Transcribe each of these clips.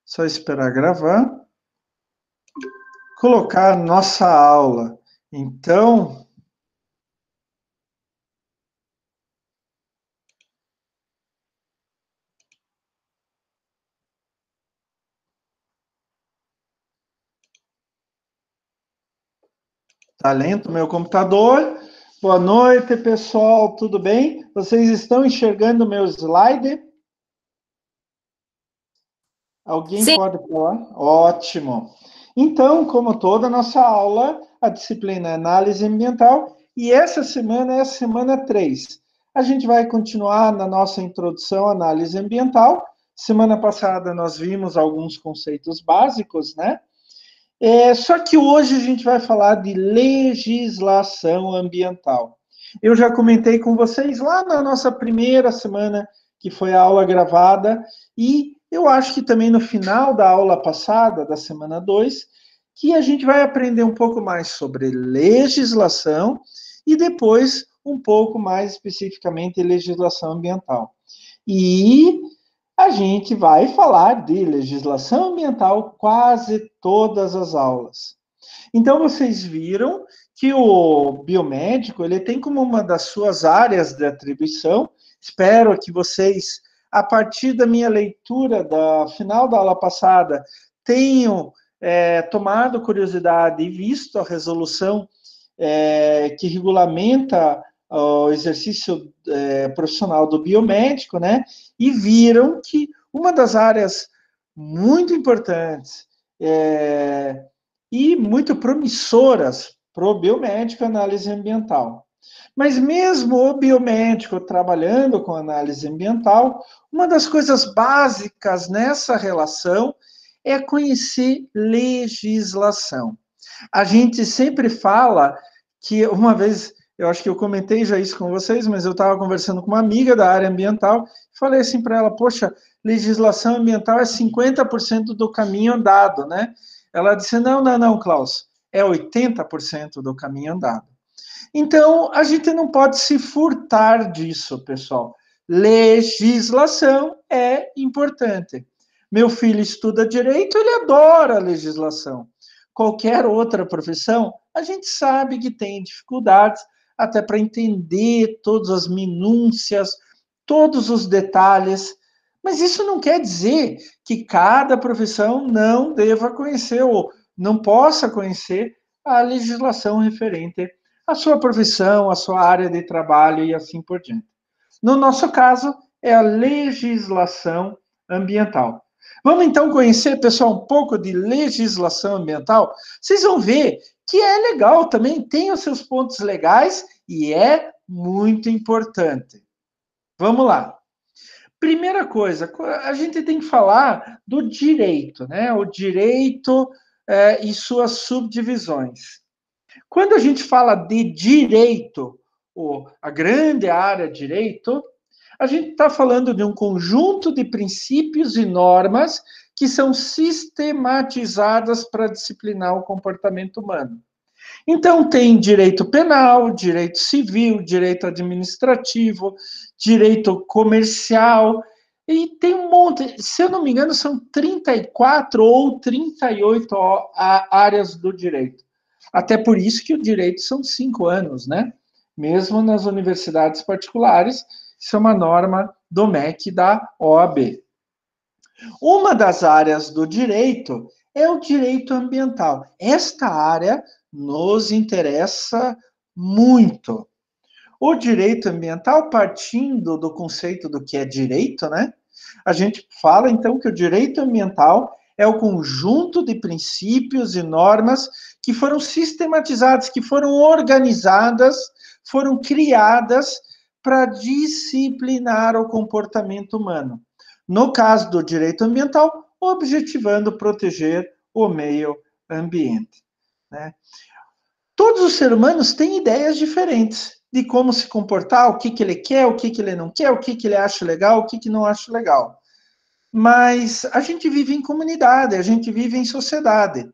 Só esperar gravar. Colocar nossa aula. Então, tá lento meu computador. Boa noite, pessoal, tudo bem? Vocês estão enxergando o meu slide? Alguém Sim, pode falar? Ótimo. Então, como toda a nossa aula, a disciplina é análise ambiental, e essa semana é a semana 3. A gente vai continuar na nossa introdução à análise ambiental. Semana passada nós vimos alguns conceitos básicos, né? Só que hoje a gente vai falar de legislação ambiental. Eu já comentei com vocês lá na nossa primeira semana, que foi a aula gravada, e eu acho que também no final da aula passada, da semana 2, que a gente vai aprender um pouco mais sobre legislação e depois um pouco mais especificamente legislação ambiental. E a gente vai falar de legislação ambiental quase todas as aulas. Então, vocês viram que o biomédico ele tem como uma das suas áreas de atribuição. Espero que vocês, a partir da minha leitura da final da aula passada, tenham tomado curiosidade e visto a resolução que regulamenta o exercício profissional do biomédico, né? E viram que uma das áreas muito importantes e muito promissoras para o biomédico é a análise ambiental. Mas mesmo o biomédico trabalhando com análise ambiental, uma das coisas básicas nessa relação é conhecer legislação. A gente sempre fala que, uma vez, eu acho que eu comentei já isso com vocês, mas eu estava conversando com uma amiga da área ambiental, falei assim para ela, poxa, legislação ambiental é 50% do caminho andado, né? Ela disse, não, Klaus, é 80% do caminho andado. Então, a gente não pode se furtar disso, pessoal. Legislação é importante. Meu filho estuda direito, ele adora a legislação. Qualquer outra profissão, a gente sabe que tem dificuldades até para entender todas as minúcias, todos os detalhes. Mas isso não quer dizer que cada profissão não deva conhecer ou não possa conhecer a legislação referente à sua profissão, à sua área de trabalho e assim por diante. No nosso caso, é a legislação ambiental. Vamos então conhecer, pessoal, um pouco de legislação ambiental? Vocês vão ver que é legal também, tem os seus pontos legais e é muito importante. Vamos lá. Primeira coisa, a gente tem que falar do direito, né? O direito e suas subdivisões. Quando a gente fala de direito, ou a grande área direito, a gente está falando de um conjunto de princípios e normas que são sistematizadas para disciplinar o comportamento humano. Então, tem direito penal, direito civil, direito administrativo, direito comercial, e tem um monte, se eu não me engano, são 34 ou 38 áreas do direito. Até por isso que o direito são 5 anos, né? Mesmo nas universidades particulares, isso é uma norma do MEC da OAB. Uma das áreas do direito é o direito ambiental. Esta área nos interessa muito. O direito ambiental, partindo do conceito do que é direito, né? A gente fala então que o direito ambiental é o conjunto de princípios e normas que foram sistematizadas, que foram organizadas, foram criadas para disciplinar o comportamento humano. No caso do direito ambiental, objetivando proteger o meio ambiente. Né? Todos os seres humanos têm ideias diferentes de como se comportar, o que, que ele quer, o que, que ele não quer, o que, que ele acha legal, o que, que não acha legal. Mas a gente vive em comunidade, a gente vive em sociedade.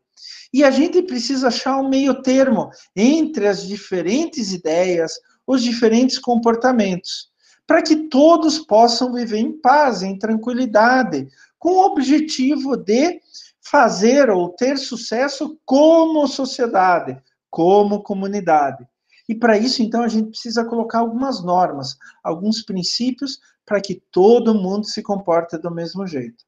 E a gente precisa achar um meio termo entre as diferentes ideias, os diferentes comportamentos, para que todos possam viver em paz, em tranquilidade, com o objetivo de fazer ou ter sucesso como sociedade, como comunidade. E para isso, então, a gente precisa colocar algumas normas, alguns princípios para que todo mundo se comporte do mesmo jeito.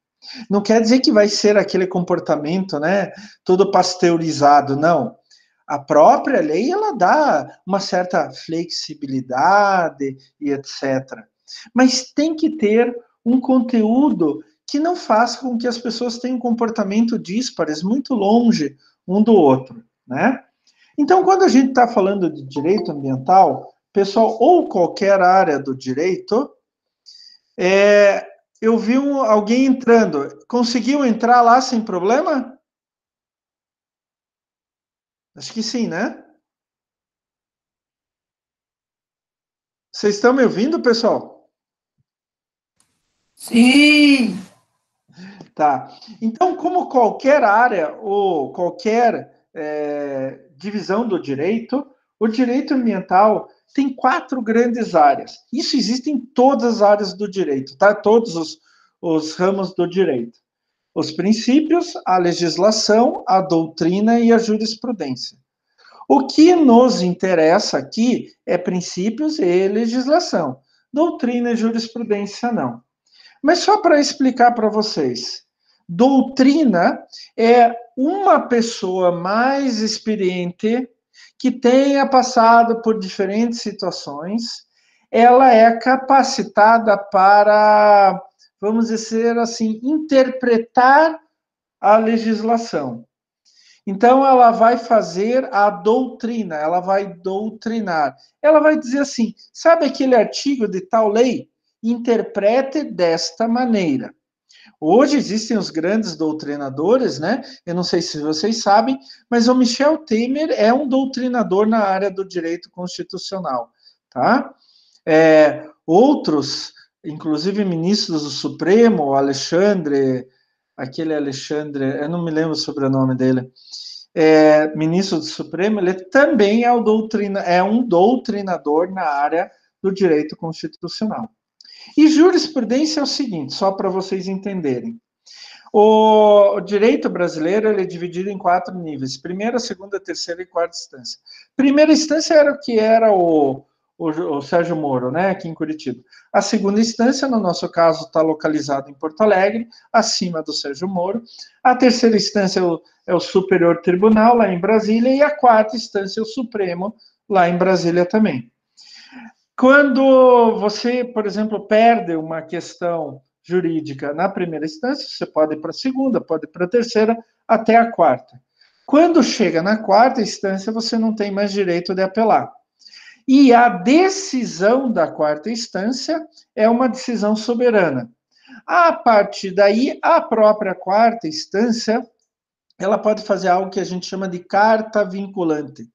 Não quer dizer que vai ser aquele comportamento, né, todo pasteurizado, não. A própria lei, ela dá uma certa flexibilidade e etc. Mas tem que ter um conteúdo que não faça com que as pessoas tenham um comportamento díspares, muito longe um do outro, né? Então, quando a gente está falando de direito ambiental, pessoal, ou qualquer área do direito, eu vi alguém entrando. Conseguiu entrar lá sem problema? Acho que sim, né? Vocês estão me ouvindo, pessoal? Sim, Tá. Então, como qualquer área ou qualquer divisão do direito, o direito ambiental tem 4 grandes áreas. Isso existe em todas as áreas do direito, tá? Todos os ramos do direito. Os princípios, a legislação, a doutrina e a jurisprudência. O que nos interessa aqui é princípios e legislação. Doutrina e jurisprudência não. Mas só para explicar para vocês, doutrina é uma pessoa mais experiente que tenha passado por diferentes situações, ela é capacitada para, vamos dizer assim, interpretar a legislação. Então, ela vai fazer a doutrina, ela vai doutrinar. Ela vai dizer assim: sabe aquele artigo de tal lei? Interprete desta maneira. Hoje existem os grandes doutrinadores, né? Eu não sei se vocês sabem, mas o Michel Temer é um doutrinador na área do direito constitucional, tá? Outros, inclusive ministros do Supremo, o Alexandre, aquele Alexandre, eu não me lembro o sobrenome dele, ministro do Supremo, ele também é um doutrinador na área do direito constitucional. E jurisprudência é o seguinte, só para vocês entenderem. O direito brasileiro ele é dividido em 4 níveis: primeira, segunda, terceira e quarta instância. Primeira instância era o que era o Sérgio Moro, né, aqui em Curitiba. A segunda instância, no nosso caso, está localizada em Porto Alegre, acima do Sérgio Moro. A terceira instância é o Superior Tribunal, lá em Brasília, e a quarta instância é o Supremo, lá em Brasília também. Quando você, por exemplo, perde uma questão jurídica na primeira instância, você pode ir para a segunda, pode ir para a terceira, até a quarta. Quando chega na quarta instância, você não tem mais direito de apelar. E a decisão da quarta instância é uma decisão soberana. A partir daí, a própria quarta instância, ela pode fazer algo que a gente chama de carta vinculante,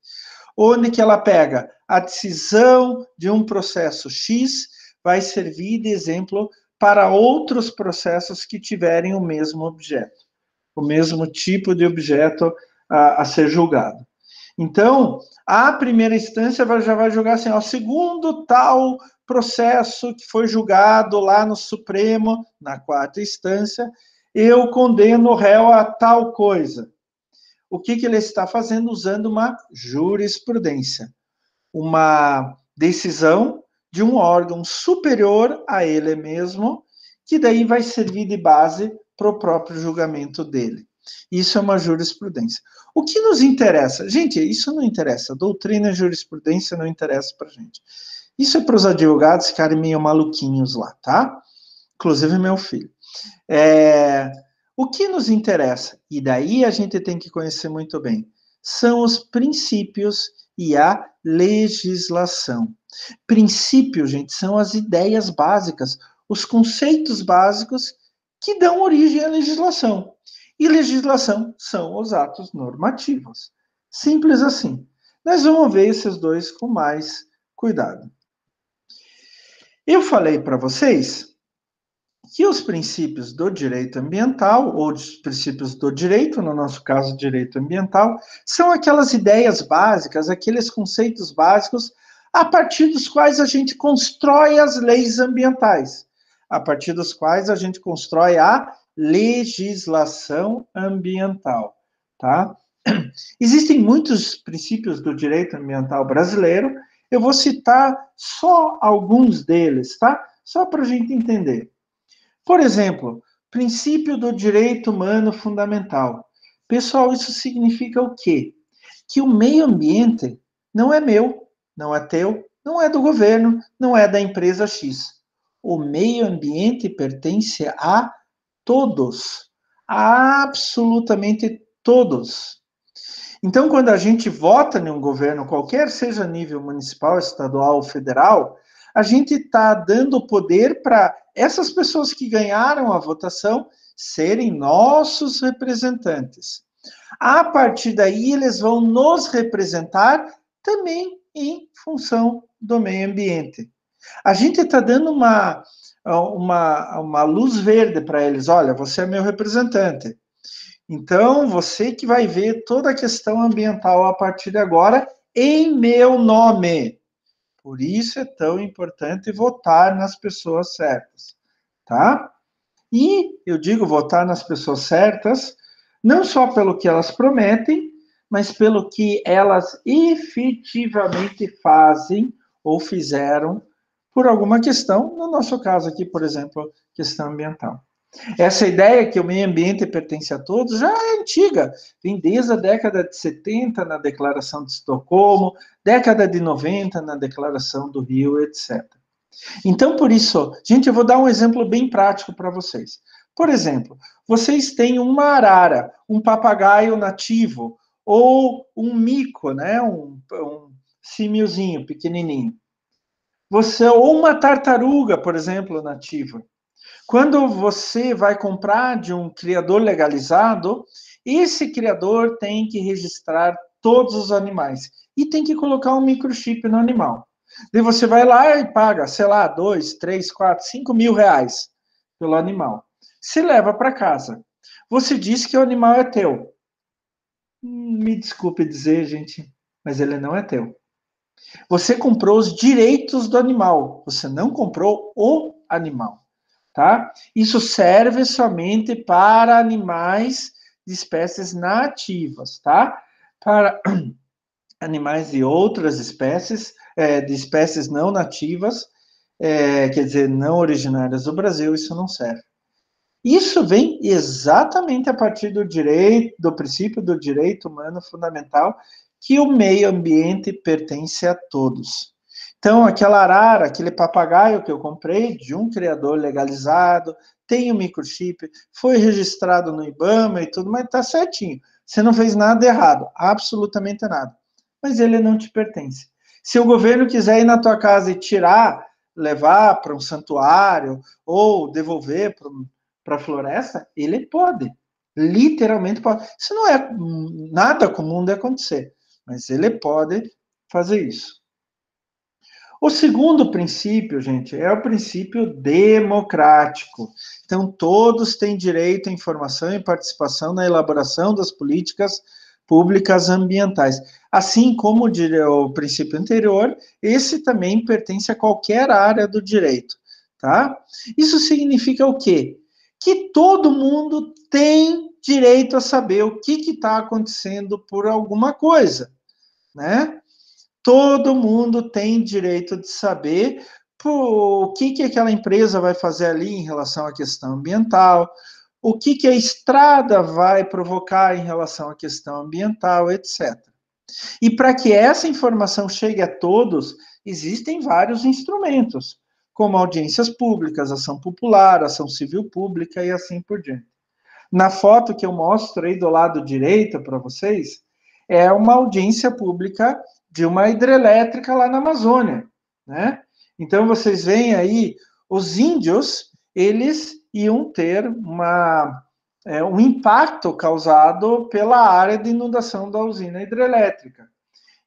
onde que ela pega a decisão de um processo X, vai servir de exemplo para outros processos que tiverem o mesmo objeto, o mesmo tipo de objeto a ser julgado. Então, a primeira instância já vai julgar assim, ó, segundo tal processo que foi julgado lá no Supremo, na quarta instância, eu condeno o réu a tal coisa. O que ele está fazendo? Usando uma jurisprudência, uma decisão de um órgão superior a ele mesmo, que daí vai servir de base para o próprio julgamento dele. Isso é uma jurisprudência. O que nos interessa? Gente, isso não interessa. Doutrina e jurisprudência não interessa para gente. Isso é para os advogados ficarem meio maluquinhos lá, tá? Inclusive meu filho. O que nos interessa, e daí a gente tem que conhecer muito bem, são os princípios e a legislação. Princípios, gente, são as ideias básicas, os conceitos básicos que dão origem à legislação. E legislação são os atos normativos. Simples assim. Nós vamos ver esses dois com mais cuidado. Eu falei para vocês que os princípios do direito ambiental, ou os princípios do direito, no nosso caso, direito ambiental, são aquelas ideias básicas, aqueles conceitos básicos a partir dos quais a gente constrói as leis ambientais, a partir dos quais a gente constrói a legislação ambiental, tá? Existem muitos princípios do direito ambiental brasileiro, eu vou citar só alguns deles, tá? Só para a gente entender. Por exemplo, princípio do direito humano fundamental. Pessoal, isso significa o quê? Que o meio ambiente não é meu, não é teu, não é do governo, não é da empresa X. O meio ambiente pertence a todos, a absolutamente todos. Então, quando a gente vota em um governo, qualquer seja nível municipal, estadual ou federal, a gente está dando poder para essas pessoas que ganharam a votação serem nossos representantes. A partir daí, eles vão nos representar também em função do meio ambiente. A gente está dando uma luz verde para eles. Olha, você é meu representante. Então, você que vai ver toda a questão ambiental a partir de agora em meu nome. Por isso é tão importante votar nas pessoas certas, tá? E eu digo votar nas pessoas certas, não só pelo que elas prometem, mas pelo que elas efetivamente fazem ou fizeram por alguma questão, no nosso caso aqui, por exemplo, questão ambiental. Essa ideia que o meio ambiente pertence a todos já é antiga, vem desde a década de 70 na Declaração de Estocolmo, década de 90 na Declaração do Rio, etc. Então, por isso, gente, eu vou dar um exemplo bem prático para vocês. Por exemplo, vocês têm uma arara, um papagaio nativo, ou um mico, né, um simiozinho pequenininho. Ou uma tartaruga, por exemplo, nativa. Quando você vai comprar de um criador legalizado, esse criador tem que registrar todos os animais e tem que colocar um microchip no animal. Daí você vai lá e paga, sei lá, 2, 3, 4, 5 mil reais pelo animal. Se leva para casa. Você diz que o animal é teu. Me desculpe dizer, gente, mas ele não é teu. Você comprou os direitos do animal, você não comprou o animal. Tá? Isso serve somente para animais de espécies nativas, tá? Para animais de outras espécies, de espécies não nativas, quer dizer, não originárias do Brasil, isso não serve. Isso vem exatamente a partir do direito, do princípio do direito humano fundamental, que o meio ambiente pertence a todos. Então, aquela arara, aquele papagaio que eu comprei de um criador legalizado, tem o microchip, foi registrado no IBAMA e tudo, mas está certinho. Você não fez nada errado, absolutamente nada. Mas ele não te pertence. Se o governo quiser ir na tua casa e tirar, levar para um santuário ou devolver para a floresta, ele pode. Literalmente pode. Isso não é nada comum de acontecer, mas ele pode fazer isso. O segundo princípio, gente, é o princípio democrático. Então, todos têm direito à informação e participação na elaboração das políticas públicas ambientais. Assim como o princípio anterior, esse também pertence a qualquer área do direito, tá? Isso significa o quê? Que todo mundo tem direito a saber o que está acontecendo por alguma coisa, né? Todo mundo tem direito de saber o que aquela empresa vai fazer ali em relação à questão ambiental, o que a estrada vai provocar em relação à questão ambiental, etc. E para que essa informação chegue a todos, existem vários instrumentos, como audiências públicas, ação popular, ação civil pública e assim por diante. Na foto que eu mostro aí do lado direito para vocês, é uma audiência pública de uma hidrelétrica lá na Amazônia, né? Então vocês veem aí os índios, eles iam ter um impacto causado pela área de inundação da usina hidrelétrica.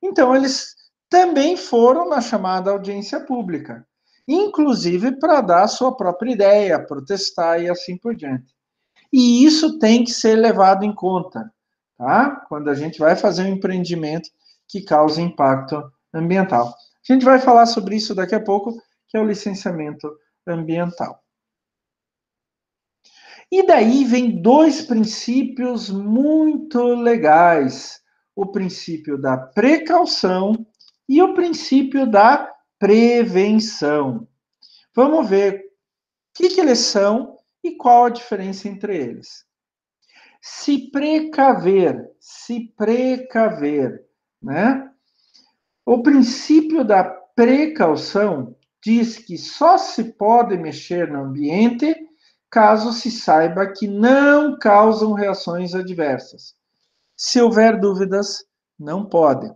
Então eles também foram na chamada audiência pública, inclusive para dar a sua própria ideia, protestar e assim por diante. E isso tem que ser levado em conta, tá? Quando a gente vai fazer um empreendimento que causa impacto ambiental. A gente vai falar sobre isso daqui a pouco, que é o licenciamento ambiental. E daí vem dois princípios muito legais: o princípio da precaução e o princípio da prevenção. Vamos ver o que eles são e qual a diferença entre eles. Se precaver, né? O princípio da precaução diz que só se pode mexer no ambiente caso se saiba que não causam reações adversas. Se houver dúvidas, não pode.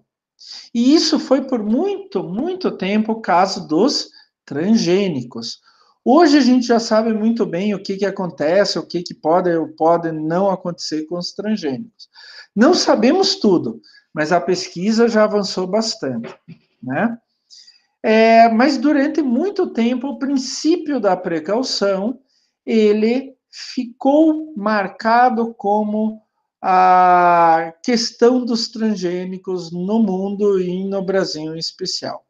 E isso foi por muito tempo o caso dos transgênicos. Hoje a gente já sabe muito bem o que acontece, o que pode ou pode não acontecer com os transgênicos. Não sabemos tudo, mas a pesquisa já avançou bastante, né? Mas durante muito tempo o princípio da precaução ele ficou marcado como a questão dos transgênicos no mundo e no Brasil em especial.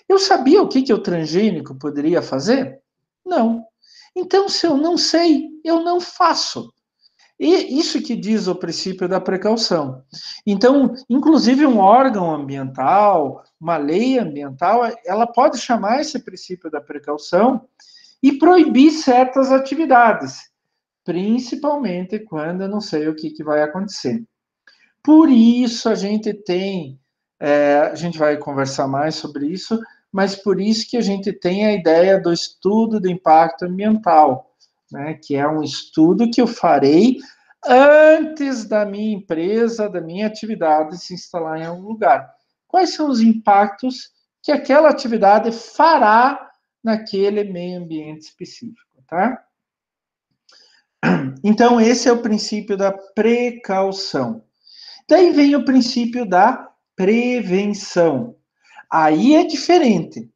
Eu sabia o que o transgênico poderia fazer? Não. Então, se eu não sei, eu não faço. E isso que diz o princípio da precaução. Então, inclusive um órgão ambiental, uma lei ambiental, ela pode chamar esse princípio da precaução e proibir certas atividades, principalmente quando eu não sei o que vai acontecer. Por isso a gente vai conversar mais sobre isso, mas por isso que a gente tem a ideia do estudo de impacto ambiental, né, que é um estudo que eu farei antes da minha empresa, da minha atividade se instalar em algum lugar. Quais são os impactos que aquela atividade fará naquele meio ambiente específico, tá? Então, esse é o princípio da precaução. Daí vem o princípio da prevenção. Aí é diferente.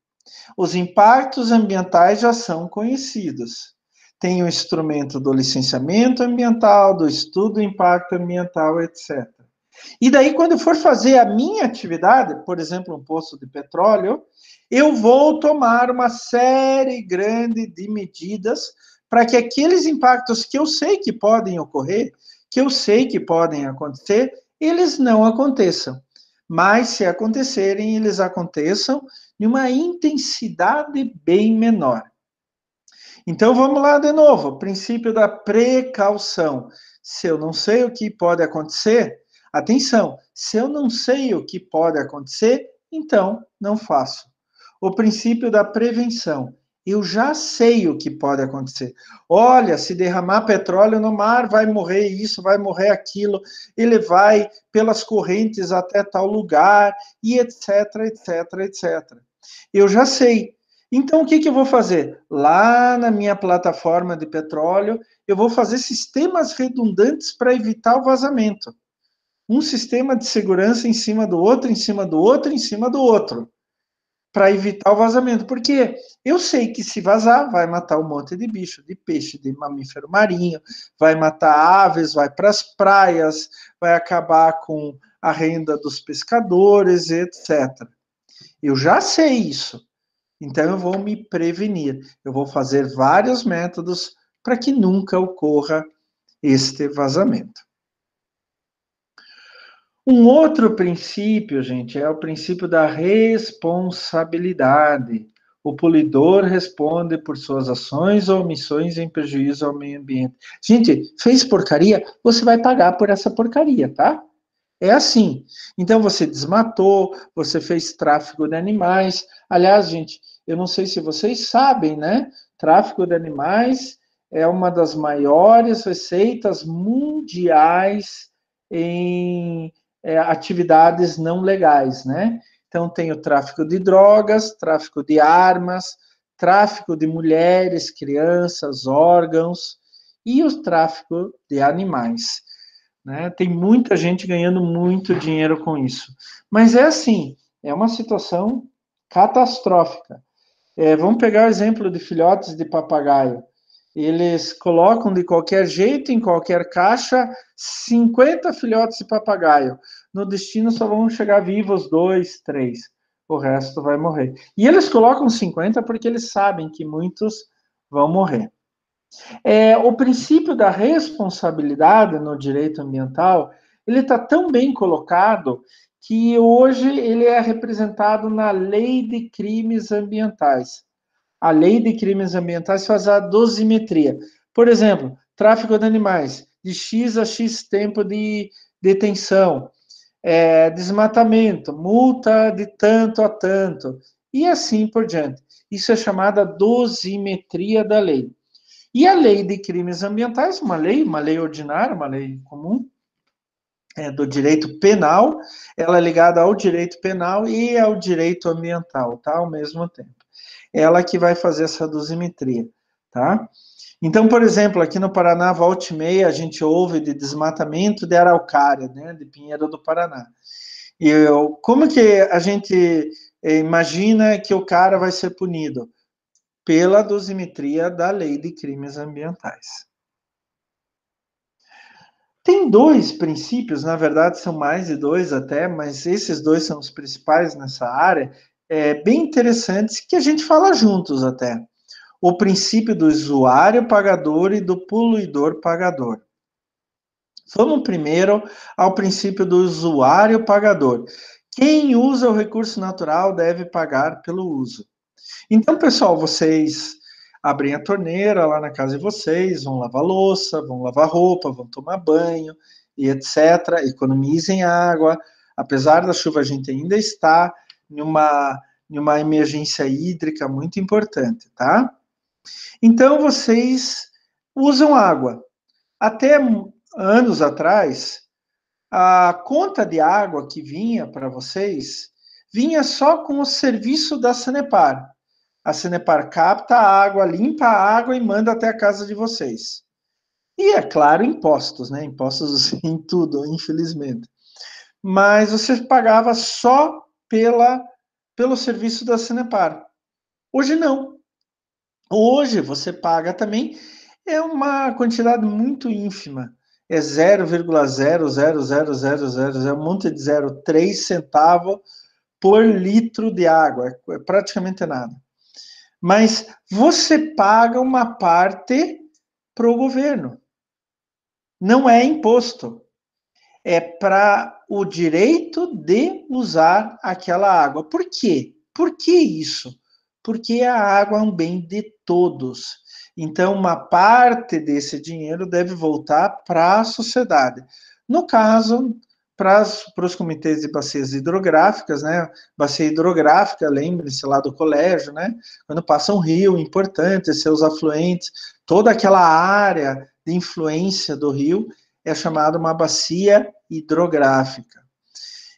Os impactos ambientais já são conhecidos. Tem o instrumento do licenciamento ambiental, do estudo do impacto ambiental, etc. E daí, quando eu for fazer a minha atividade, por exemplo, um poço de petróleo, eu vou tomar uma série grande de medidas para que aqueles impactos que eu sei que podem ocorrer, que eu sei que podem acontecer, eles não aconteçam. Mas, se acontecerem, eles aconteçam em uma intensidade bem menor. Então, vamos lá de novo. Princípio da precaução. Se eu não sei o que pode acontecer, atenção, se eu não sei o que pode acontecer, então não faço. O princípio da prevenção. Eu já sei o que pode acontecer. Olha, se derramar petróleo no mar, vai morrer isso, vai morrer aquilo, ele vai pelas correntes até tal lugar, e etc, etc, etc. Eu já sei. Então, o que eu vou fazer? Lá na minha plataforma de petróleo, eu vou fazer sistemas redundantes para evitar o vazamento. Um sistema de segurança em cima do outro, em cima do outro, em cima do outro, para evitar o vazamento. Porque eu sei que se vazar, vai matar um monte de bicho, de peixe, de mamífero marinho, vai matar aves, vai para as praias, vai acabar com a renda dos pescadores, etc. Eu já sei isso. Então, eu vou me prevenir. Eu vou fazer vários métodos para que nunca ocorra este vazamento. Um outro princípio, gente, é o princípio da responsabilidade. O poluidor responde por suas ações ou omissões em prejuízo ao meio ambiente. Gente, fez porcaria, você vai pagar por essa porcaria, tá? É assim. Então, você desmatou, você fez tráfico de animais. Aliás, gente, eu não sei se vocês sabem, né? Tráfico de animais é uma das maiores receitas mundiais em atividades não legais, né? Então, tem o tráfico de drogas, tráfico de armas, tráfico de mulheres, crianças, órgãos e o tráfico de animais. Né? Tem muita gente ganhando muito dinheiro com isso. Mas é assim, é uma situação catastrófica. Vamos pegar o exemplo de filhotes de papagaio. Eles colocam de qualquer jeito, em qualquer caixa, 50 filhotes de papagaio. No destino só vão chegar vivos 2, 3. O resto vai morrer. E eles colocam 50 porque eles sabem que muitos vão morrer. O princípio da responsabilidade no direito ambiental, ele está tão bem colocado que hoje ele é representado na Lei de Crimes Ambientais. A Lei de Crimes Ambientais faz a dosimetria. Por exemplo, tráfico de animais, de X a X tempo de detenção, desmatamento, multa de tanto a tanto, e assim por diante. Isso é chamada dosimetria da lei. E a lei de crimes ambientais, uma lei ordinária, uma lei comum, do direito penal, ela é ligada ao direito penal e ao direito ambiental, tá? Ao mesmo tempo. Ela que vai fazer essa dosimetria, tá? Então, por exemplo, aqui no Paraná, volta e meia, a gente ouve de desmatamento de araucária, né, de Pinheiro do Paraná. Como que a gente imagina que o cara vai ser punido? Pela dosimetria da lei de crimes ambientais. Tem dois princípios, na verdade são mais de dois até, mas esses dois são os principais nessa área, bem interessantes, que a gente fala juntos até. O princípio do usuário pagador e do poluidor pagador. Vamos primeiro ao princípio do usuário pagador. Quem usa o recurso natural deve pagar pelo uso. Então, pessoal, vocês abrem a torneira lá na casa de vocês, vão lavar louça, vão lavar roupa, vão tomar banho e etc. Economizem água. Apesar da chuva, a gente ainda está em uma emergência hídrica muito importante, tá? Então, vocês usam água. Até anos atrás, a conta de água que vinha para vocês vinha só com o serviço da Sanepar. A Sanepar capta a água, limpa a água e manda até a casa de vocês. E, é claro, impostos, né? Impostos em tudo, infelizmente. Mas você pagava só pelo serviço da Sanepar. Hoje não. Hoje você paga também, é uma quantidade muito ínfima. É 0,00000, é um monte de 0,3 centavo por litro de água. É praticamente nada. Mas você paga uma parte para o governo. Não é imposto. É para o direito de usar aquela água. Por quê? Por que isso? Porque a água é um bem de todos. Então, uma parte desse dinheiro deve voltar para a sociedade. No caso, para os comitês de bacias hidrográficas, né? Bacia hidrográfica, lembre-se lá do colégio, né? Quando passa um rio importante, seus afluentes, toda aquela área de influência do rio é chamada uma bacia hidrográfica.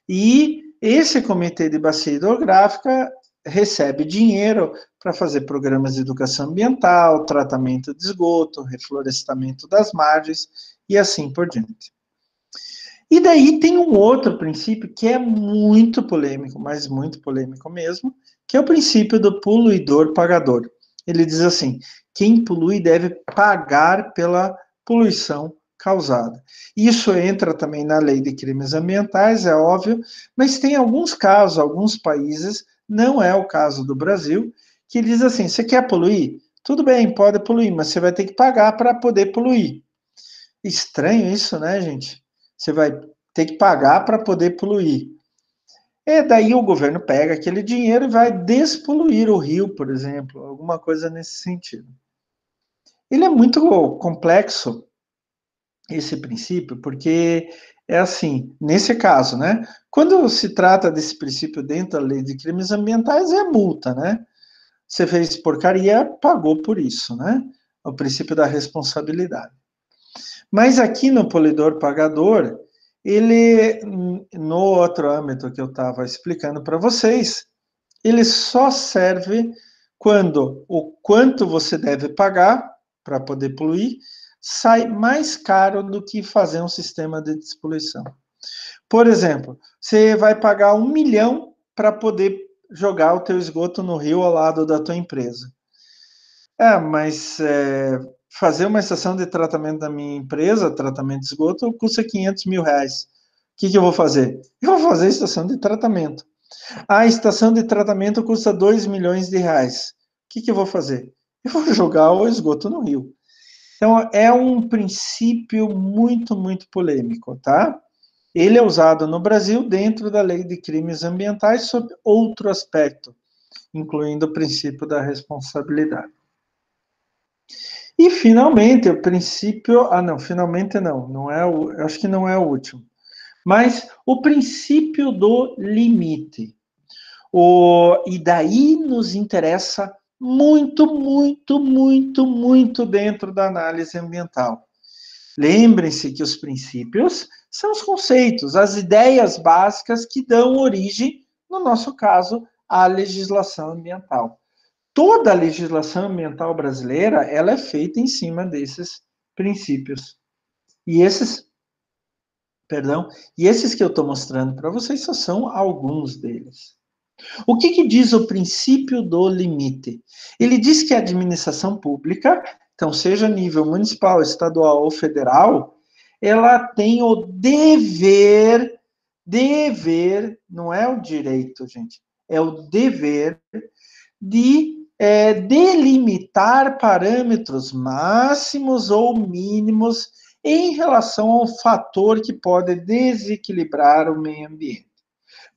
E esse comitê de bacia hidrográfica recebe dinheiro para fazer programas de educação ambiental, tratamento de esgoto, reflorestamento das margens e assim por diante. E daí tem um outro princípio que é muito polêmico, mas muito polêmico mesmo, que é o princípio do poluidor pagador. Ele diz assim: quem polui deve pagar pela poluição causada. Isso entra também na lei de crimes ambientais, é óbvio, mas tem alguns casos, alguns países, não é o caso do Brasil, que diz assim: você quer poluir? Tudo bem, pode poluir, mas você vai ter que pagar para poder poluir. Estranho isso, né, gente? Você vai ter que pagar para poder poluir. E daí o governo pega aquele dinheiro e vai despoluir o rio, por exemplo, alguma coisa nesse sentido. Ele é muito complexo, esse princípio, porque é assim, nesse caso, né? Quando se trata desse princípio dentro da lei de crimes ambientais, é multa, né? Você fez porcaria, pagou por isso, né? O princípio da responsabilidade. Mas aqui no polidor pagador, ele, no outro âmbito que eu estava explicando para vocês, ele só serve quando o quanto você deve pagar para poder poluir sai mais caro do que fazer um sistema de despoluição. Por exemplo, você vai pagar 1 milhão para poder jogar o teu esgoto no rio ao lado da tua empresa. Mas fazer uma estação de tratamento da minha empresa, tratamento de esgoto, custa 500 mil reais. O que eu vou fazer? Eu vou fazer a estação de tratamento. A estação de tratamento custa 2 milhões de reais. O que eu vou fazer? Eu vou jogar o esgoto no rio. Então, é um princípio muito, muito polêmico, tá? Ele é usado no Brasil dentro da lei de crimes ambientais sob outro aspecto, incluindo o princípio da responsabilidade. E, finalmente, o princípio... Ah, não, finalmente não é eu acho que não é o último. Mas o princípio do limite. E daí nos interessa muito, muito, muito, muito dentro da análise ambiental. Lembrem-se que os princípios são os conceitos, as ideias básicas que dão origem, no nosso caso, à legislação ambiental. Toda a legislação ambiental brasileira, ela é feita em cima desses princípios. E esses que eu estou mostrando para vocês só são alguns deles. O que diz o princípio do limite? Ele diz que a administração pública, então seja nível municipal, estadual ou federal, ela tem o dever, não é o direito, gente, é o dever de delimitar parâmetros máximos ou mínimos em relação ao fator que pode desequilibrar o meio ambiente.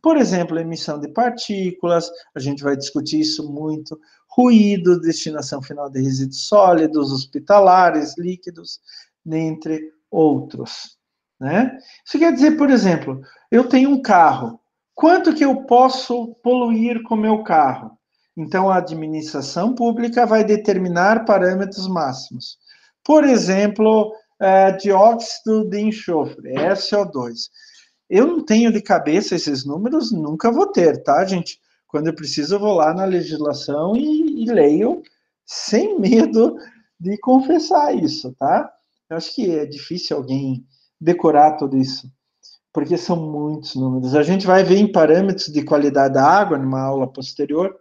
Por exemplo, emissão de partículas, a gente vai discutir isso muito, ruído, destinação final de resíduos sólidos, hospitalares, líquidos, dentre outros. Né? Isso quer dizer, por exemplo, eu tenho um carro, quanto que eu posso poluir com o meu carro? Então, a administração pública vai determinar parâmetros máximos. Por exemplo, dióxido de enxofre, SO2. Eu não tenho de cabeça esses números, nunca vou ter, tá, gente? Quando eu preciso, eu vou lá na legislação e leio sem medo de confessar isso, tá? Eu acho que é difícil alguém decorar tudo isso, porque são muitos números. A gente vai ver em parâmetros de qualidade da água, numa aula posterior,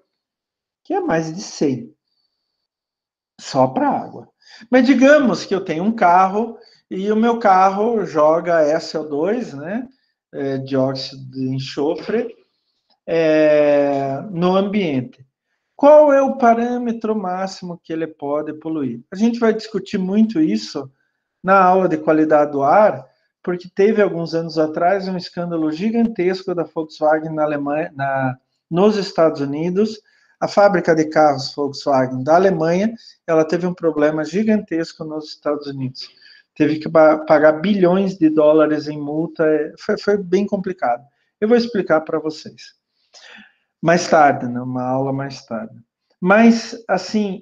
que é mais de 100, só para água. Mas digamos que eu tenho um carro e o meu carro joga SO2, né? Dióxido de enxofre, no ambiente. Qual é o parâmetro máximo que ele pode poluir? A gente vai discutir muito isso na aula de qualidade do ar, porque teve alguns anos atrás um escândalo gigantesco da Volkswagen na Alemanha, nos Estados Unidos. A fábrica de carros Volkswagen da Alemanha, ela teve um problema gigantesco nos Estados Unidos. Teve que pagar bilhões de dólares em multa, foi bem complicado. Eu vou explicar para vocês. Mais tarde, numa aula mais tarde. Mas, assim,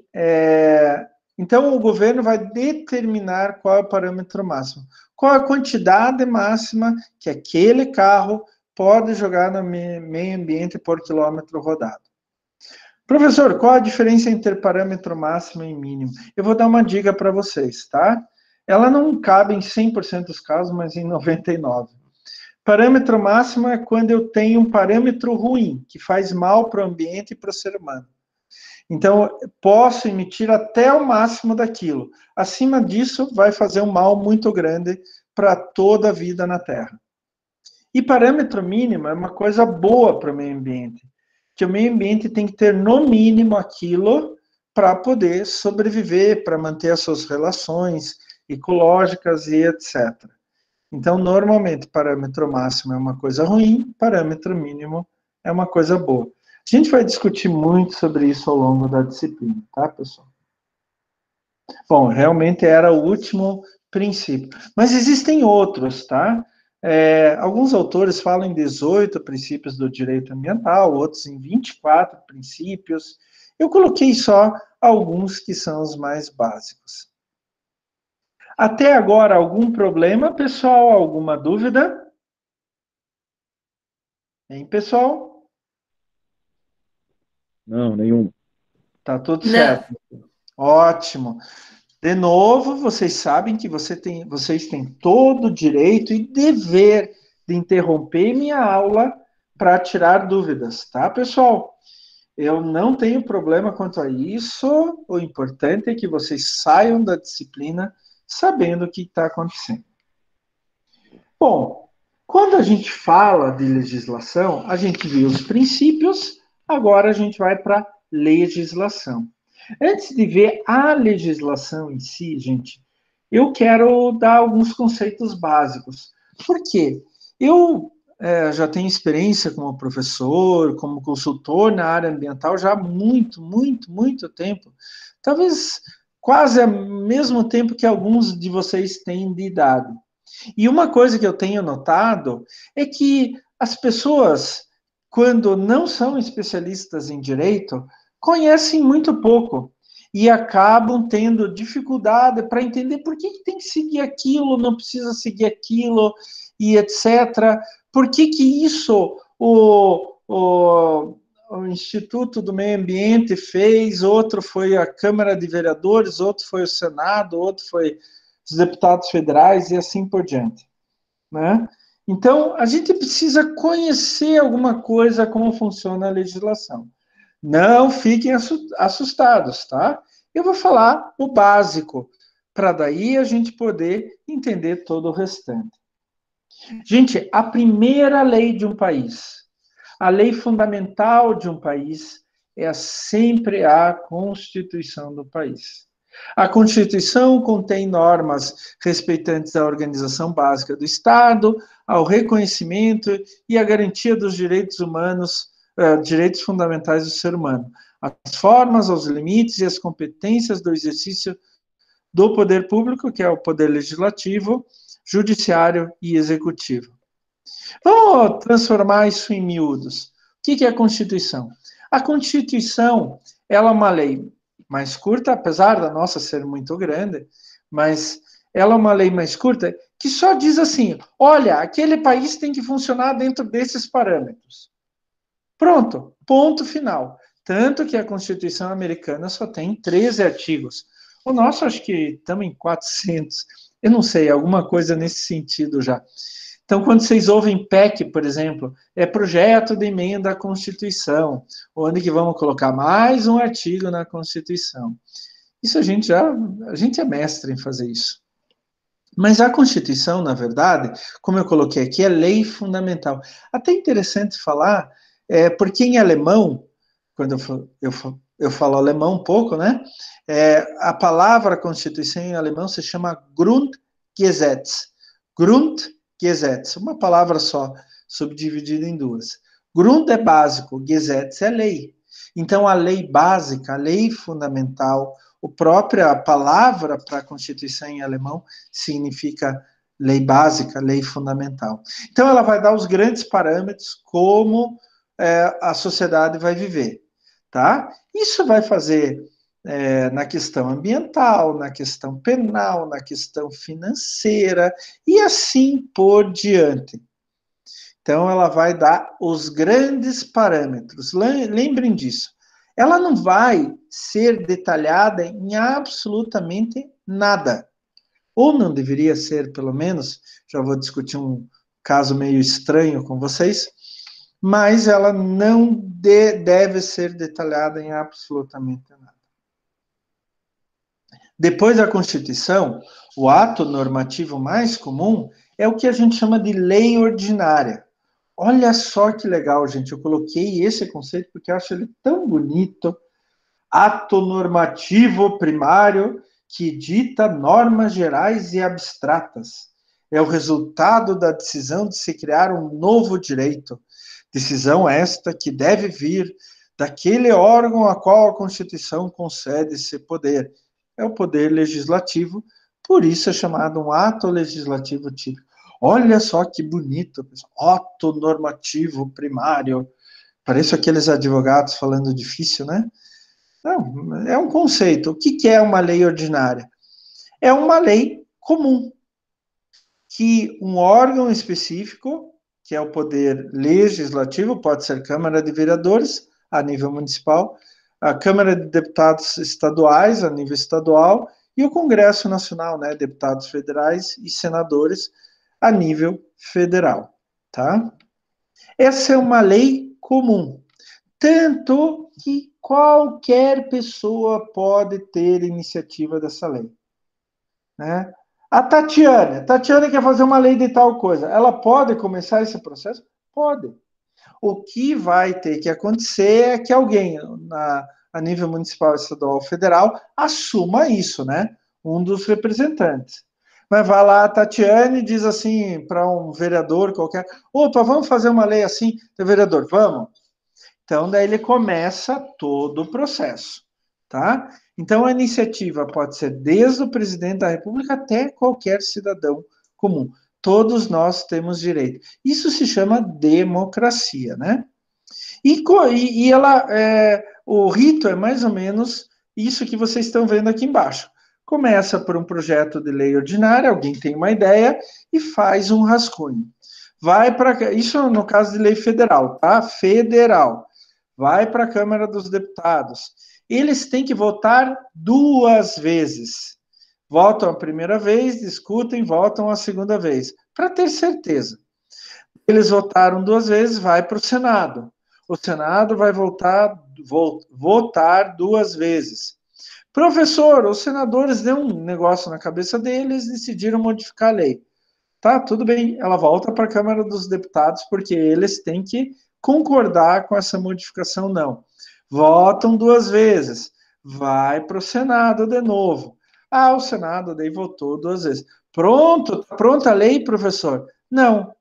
então o governo vai determinar qual é o parâmetro máximo. Qual a quantidade máxima que aquele carro pode jogar no meio ambiente por quilômetro rodado. Professor, qual a diferença entre parâmetro máximo e mínimo? Eu vou dar uma dica para vocês, tá? Ela não cabe em 100% dos casos, mas em 99%. Parâmetro máximo é quando eu tenho um parâmetro ruim, que faz mal para o ambiente e para o ser humano. Então, posso emitir até o máximo daquilo. Acima disso, vai fazer um mal muito grande para toda a vida na Terra. E parâmetro mínimo é uma coisa boa para o meio ambiente. Que o meio ambiente tem que ter, no mínimo, aquilo para poder sobreviver, para manter as suas relações ecológicas e etc. Então, normalmente, parâmetro máximo é uma coisa ruim, parâmetro mínimo é uma coisa boa. A gente vai discutir muito sobre isso ao longo da disciplina, tá, pessoal? Bom, realmente era o último princípio. Mas existem outros, tá? Alguns autores falam em 18 princípios do direito ambiental, outros em 24 princípios. Eu coloquei só alguns que são os mais básicos. Até agora, algum problema, pessoal? Alguma dúvida? Hein, pessoal? Não, nenhum. Tá tudo Não. certo. Ótimo. De novo, vocês sabem que vocês têm todo o direito e dever de interromper minha aula para tirar dúvidas, tá, pessoal? Eu não tenho problema quanto a isso. O importante é que vocês saiam da disciplina sabendo o que está acontecendo. Bom, quando a gente fala de legislação, a gente viu os princípios, agora a gente vai para legislação. Antes de ver a legislação em si, gente, eu quero dar alguns conceitos básicos. Por quê? Eu já tenho experiência como professor, como consultor na área ambiental já há muito tempo. Talvez quase ao mesmo tempo que alguns de vocês têm de idade. E uma coisa que eu tenho notado é que as pessoas, quando não são especialistas em direito, conhecem muito pouco e acabam tendo dificuldade para entender por que tem que seguir aquilo, não precisa seguir aquilo, e etc. Por que isso o Instituto do Meio Ambiente fez, outro foi a Câmara de Vereadores, outro foi o Senado, outro foi os deputados federais e assim por diante, né? Então, a gente precisa conhecer alguma coisa como funciona a legislação. Não fiquem assustados, tá? Eu vou falar o básico, para daí a gente poder entender todo o restante. Gente, a primeira lei de um país, a lei fundamental de um país, é sempre a Constituição do país. A Constituição contém normas respeitantes à organização básica do Estado, ao reconhecimento e à garantia dos direitos humanos, direitos fundamentais do ser humano, as formas, os limites e as competências do exercício do poder público, que é o poder legislativo, judiciário e executivo. Vamos transformar isso em miúdos. O que é a Constituição? A Constituição, ela é uma lei mais curta, apesar da nossa ser muito grande, mas ela é uma lei mais curta que só diz assim, olha, aquele país tem que funcionar dentro desses parâmetros. Pronto, ponto final. Tanto que a Constituição americana só tem 13 artigos. O nosso, acho que estamos em 400. Eu não sei, alguma coisa nesse sentido já. Então, quando vocês ouvem PEC, por exemplo, é projeto de emenda à Constituição, onde que vamos colocar mais um artigo na Constituição. Isso a gente é mestre em fazer isso. Mas a Constituição, na verdade, como eu coloquei aqui, é lei fundamental. Até interessante falar, porque em alemão, quando eu falo alemão um pouco, né? A palavra Constituição em alemão se chama Grundgesetz. Grundgesetz, uma palavra só, subdividida em duas. Grund é básico, Gesetz é lei. Então, a lei básica, a lei fundamental, a própria palavra para a Constituição em alemão significa lei básica, lei fundamental. Então, ela vai dar os grandes parâmetros como a sociedade vai viver, tá? Isso vai fazer na questão ambiental, na questão penal, na questão financeira e assim por diante. Então, ela vai dar os grandes parâmetros. Lembrem disso. Ela não vai ser detalhada em absolutamente nada. Ou não deveria ser, pelo menos, já vou discutir um caso meio estranho com vocês, mas ela não deve ser detalhada em absolutamente nada. Depois da Constituição, o ato normativo mais comum é o que a gente chama de lei ordinária. Olha só que legal, gente. Eu coloquei esse conceito porque eu acho ele tão bonito. Ato normativo primário que dita normas gerais e abstratas. É o resultado da decisão de se criar um novo direito. Decisão esta que deve vir daquele órgão a qual a Constituição concede esse poder. É o poder legislativo, por isso é chamado um ato legislativo típico. Olha só que bonito, ato normativo primário. Parece aqueles advogados falando difícil, né? Não, é um conceito. O que é uma lei ordinária? É uma lei comum, que um órgão específico, que é o poder legislativo, pode ser Câmara de Vereadores, a nível municipal, a Câmara de Deputados estaduais, a nível estadual, e o Congresso Nacional, né, deputados federais e senadores, a nível federal, tá? Essa é uma lei comum, tanto que qualquer pessoa pode ter iniciativa dessa lei, né? A Tatiana quer fazer uma lei de tal coisa, ela pode começar esse processo? Pode. O que vai ter que acontecer é que alguém, a nível municipal, estadual, federal, assuma isso, né? Um dos representantes. Mas vai lá a Tatiane e diz assim para um vereador qualquer: opa, vamos fazer uma lei assim? O vereador, vamos. Então, daí ele começa todo o processo, tá? Então, a iniciativa pode ser desde o presidente da República até qualquer cidadão comum. Todos nós temos direito. Isso se chama democracia, né? E ela, o rito é mais ou menos isso que vocês estão vendo aqui embaixo. Começa por um projeto de lei ordinária, alguém tem uma ideia e faz um rascunho. Vai para isso no caso de lei federal, tá? Federal. Vai para a Câmara dos Deputados. Eles têm que votar 2 vezes. Votam a primeira vez, discutem, votam a segunda vez, para ter certeza. Eles votaram 2 vezes, vai para o Senado. O Senado vai votar 2 vezes. Professor, os senadores deu um negócio na cabeça deles e decidiram modificar a lei. Tá, tudo bem, ela volta para a Câmara dos Deputados, porque eles têm que concordar com essa modificação, não. Votam 2 vezes, vai para o Senado de novo. Ah, o Senado daí votou 2 vezes. Pronto, pronta a lei, professor? Não,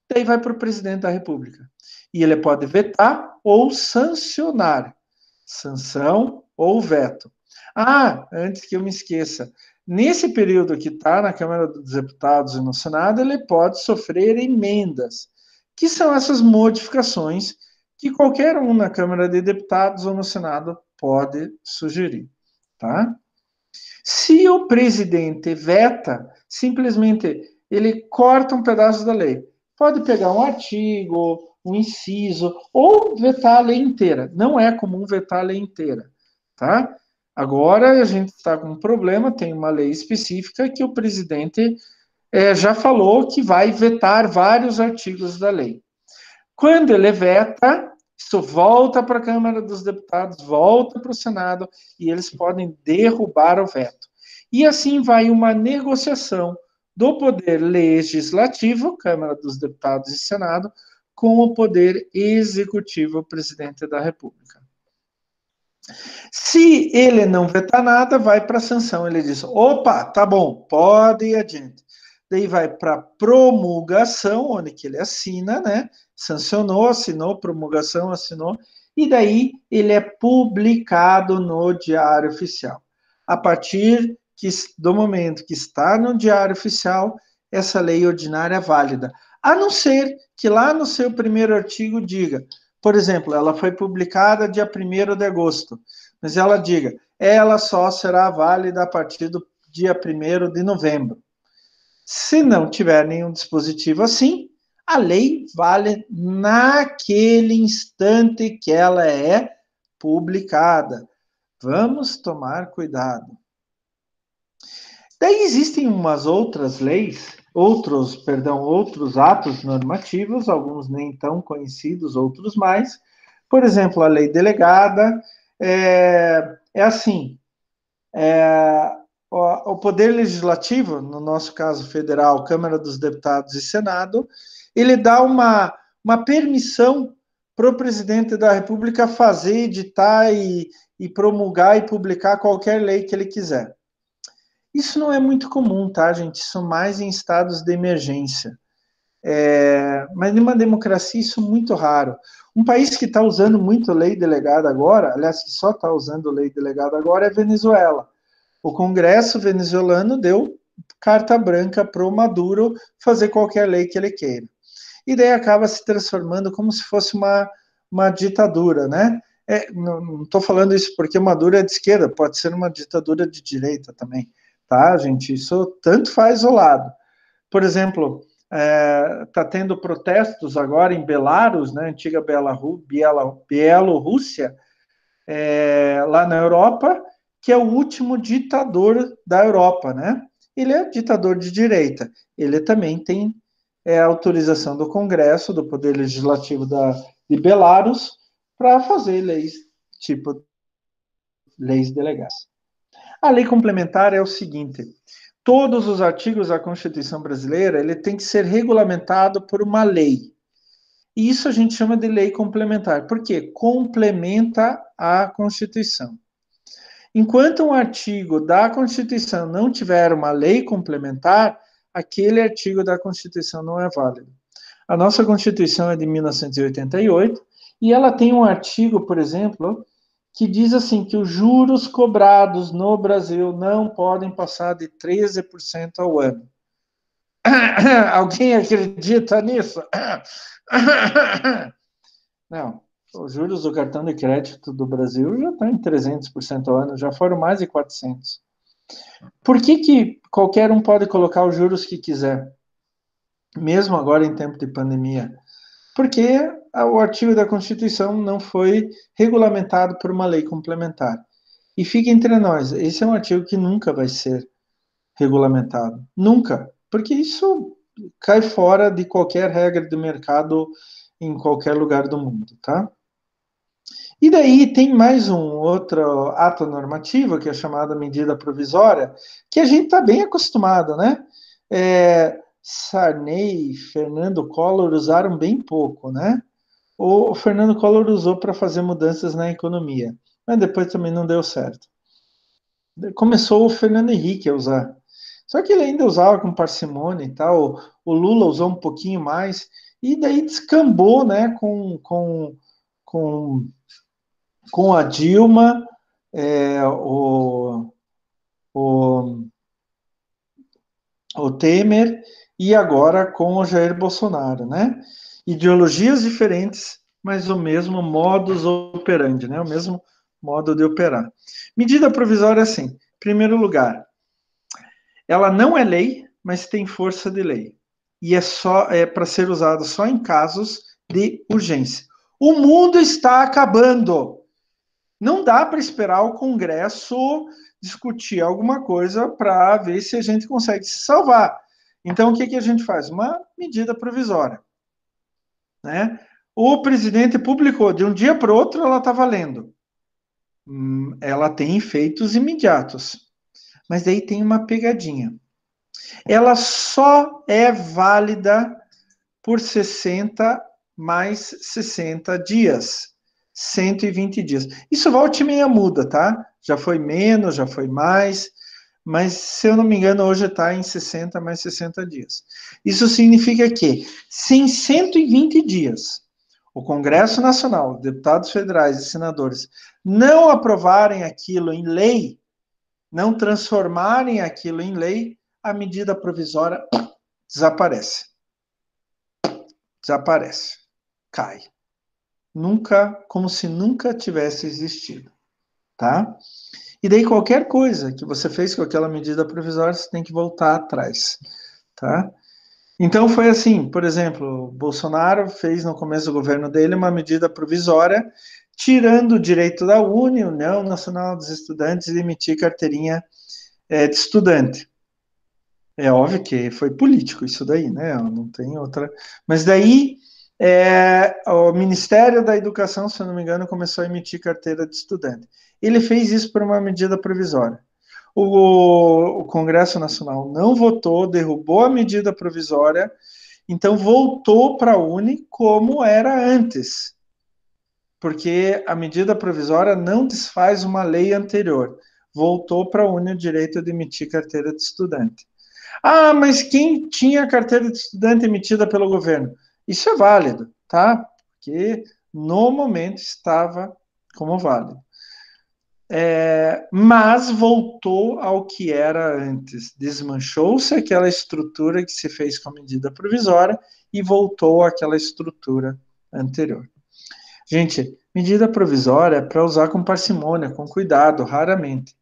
daí vai para o presidente da República. E ele pode vetar ou sancionar. Sanção ou veto. Ah, antes que eu me esqueça, nesse período que está na Câmara dos Deputados e no Senado, ele pode sofrer emendas, que são essas modificações que qualquer um na Câmara de Deputados ou no Senado pode sugerir, tá? Se o presidente veta, simplesmente ele corta um pedaço da lei. Pode pegar um artigo, um inciso, ou vetar a lei inteira. Não é comum vetar a lei inteira, tá? Agora a gente está com um problema, tem uma lei específica que o presidente já falou que vai vetar vários artigos da lei. Quando ele veta, isso volta para a Câmara dos Deputados, volta para o Senado, e eles podem derrubar o veto. E assim vai uma negociação do poder legislativo, Câmara dos Deputados e Senado, com o poder executivo, presidente da República. Se ele não vetar nada, vai para a sanção. Ele diz: opa, tá bom, pode ir adiante. Daí vai para promulgação, onde que ele assina, né? Sancionou, assinou, promulgação, assinou, e daí ele é publicado no Diário Oficial. A partir do momento que está no Diário Oficial, essa lei ordinária é válida. A não ser que lá no seu primeiro artigo diga, por exemplo, ela foi publicada dia 1º de agosto, mas ela diga, ela só será válida a partir do dia 1º de novembro. Se não tiver nenhum dispositivo assim, a lei vale naquele instante que ela é publicada. Vamos tomar cuidado. Daí existem umas outras leis, outros atos normativos, alguns nem tão conhecidos, outros mais. Por exemplo, a lei delegada é assim, o Poder Legislativo, no nosso caso federal, Câmara dos Deputados e Senado, ele dá uma permissão para o presidente da República fazer, editar e promulgar e publicar qualquer lei que ele quiser. Isso não é muito comum, tá, gente? Isso mais em estados de emergência. Mas em uma democracia isso é muito raro. Um país que está usando muito lei delegada agora, aliás, que só está usando lei delegada agora, é Venezuela. O Congresso venezuelano deu carta branca para o Maduro fazer qualquer lei que ele queira. E daí acaba se transformando como se fosse uma ditadura, né? Não estou falando isso porque o Maduro é de esquerda, pode ser uma ditadura de direita também, tá, gente? Isso tanto faz o lado. Por exemplo, está tendo protestos agora em Belarus, né, antiga Bielorrússia, lá na Europa, que é o último ditador da Europa, né? Ele é ditador de direita. Ele também tem autorização do Congresso, do Poder Legislativo de Belarus, para fazer leis, tipo leis delegadas. A lei complementar é o seguinte: todos os artigos da Constituição brasileira ele tem que ser regulamentado por uma lei. E isso a gente chama de lei complementar. Por quê? Complementa a Constituição. Enquanto um artigo da Constituição não tiver uma lei complementar, aquele artigo da Constituição não é válido. A nossa Constituição é de 1988 e ela tem um artigo, por exemplo, que diz assim que os juros cobrados no Brasil não podem passar de 13% ao ano. Alguém acredita nisso? Não. Os juros do cartão de crédito do Brasil já estão em 300% ao ano, já foram mais de 400%. Por que qualquer um pode colocar os juros que quiser, mesmo agora em tempo de pandemia? Porque o artigo da Constituição não foi regulamentado por uma lei complementar. E fica entre nós, esse é um artigo que nunca vai ser regulamentado. Nunca. Porque isso cai fora de qualquer regra do mercado em qualquer lugar do mundo, tá? E daí tem mais um outro ato normativo, que é chamada medida provisória, que a gente está bem acostumado, né? Sarney, Fernando Collor usaram bem pouco, né? O Fernando Collor usou para fazer mudanças na economia, mas depois também não deu certo. Começou o Fernando Henrique a usar. Só que ele ainda usava com parcimônia e tal. O Lula usou um pouquinho mais, e daí descambou, né, com a Dilma, o, o Temer e agora com o Jair Bolsonaro, né? Ideologias diferentes, mas o mesmo modus operandi, né? O mesmo modo de operar. Medida provisória, assim, em primeiro lugar, ela não é lei, mas tem força de lei. E é para ser usada só em casos de urgência. O mundo está acabando. Não dá para esperar o Congresso discutir alguma coisa para ver se a gente consegue se salvar. Então, o que a gente faz? Uma medida provisória. Né? O presidente publicou, de um dia para o outro ela está valendo. Ela tem efeitos imediatos. Mas daí tem uma pegadinha. Ela só é válida por 60 mais 60 dias. 120 dias. Isso volta e meia muda, tá? Já foi menos, já foi mais, mas se eu não me engano, hoje está em 60 mais 60 dias. Isso significa que, se em 120 dias o Congresso Nacional, deputados federais e senadores não aprovarem aquilo em lei, não transformarem aquilo em lei, a medida provisória desaparece. Desaparece. Cai. Nunca, como se nunca tivesse existido, tá? E daí qualquer coisa que você fez com aquela medida provisória, você tem que voltar atrás, tá? Então foi assim, por exemplo, o Bolsonaro fez no começo do governo dele uma medida provisória, tirando o direito da União Nacional dos Estudantes de emitir carteirinha de estudante. É óbvio que foi político isso daí, né? Não tem outra. Mas daí o Ministério da Educação, se eu não me engano, começou a emitir carteira de estudante. Ele fez isso por uma medida provisória. O Congresso Nacional não votou, derrubou a medida provisória, então voltou para a Uni como era antes, porque a medida provisória não desfaz uma lei anterior. Voltou para a Uni o direito de emitir carteira de estudante. Ah, mas quem tinha carteira de estudante emitida pelo governo? Isso é válido, tá? Porque no momento estava como válido. Mas voltou ao que era antes. Desmanchou-se aquela estrutura que se fez com a medida provisória e voltou àquela estrutura anterior. Gente, medida provisória é para usar com parcimônia, com cuidado, raramente.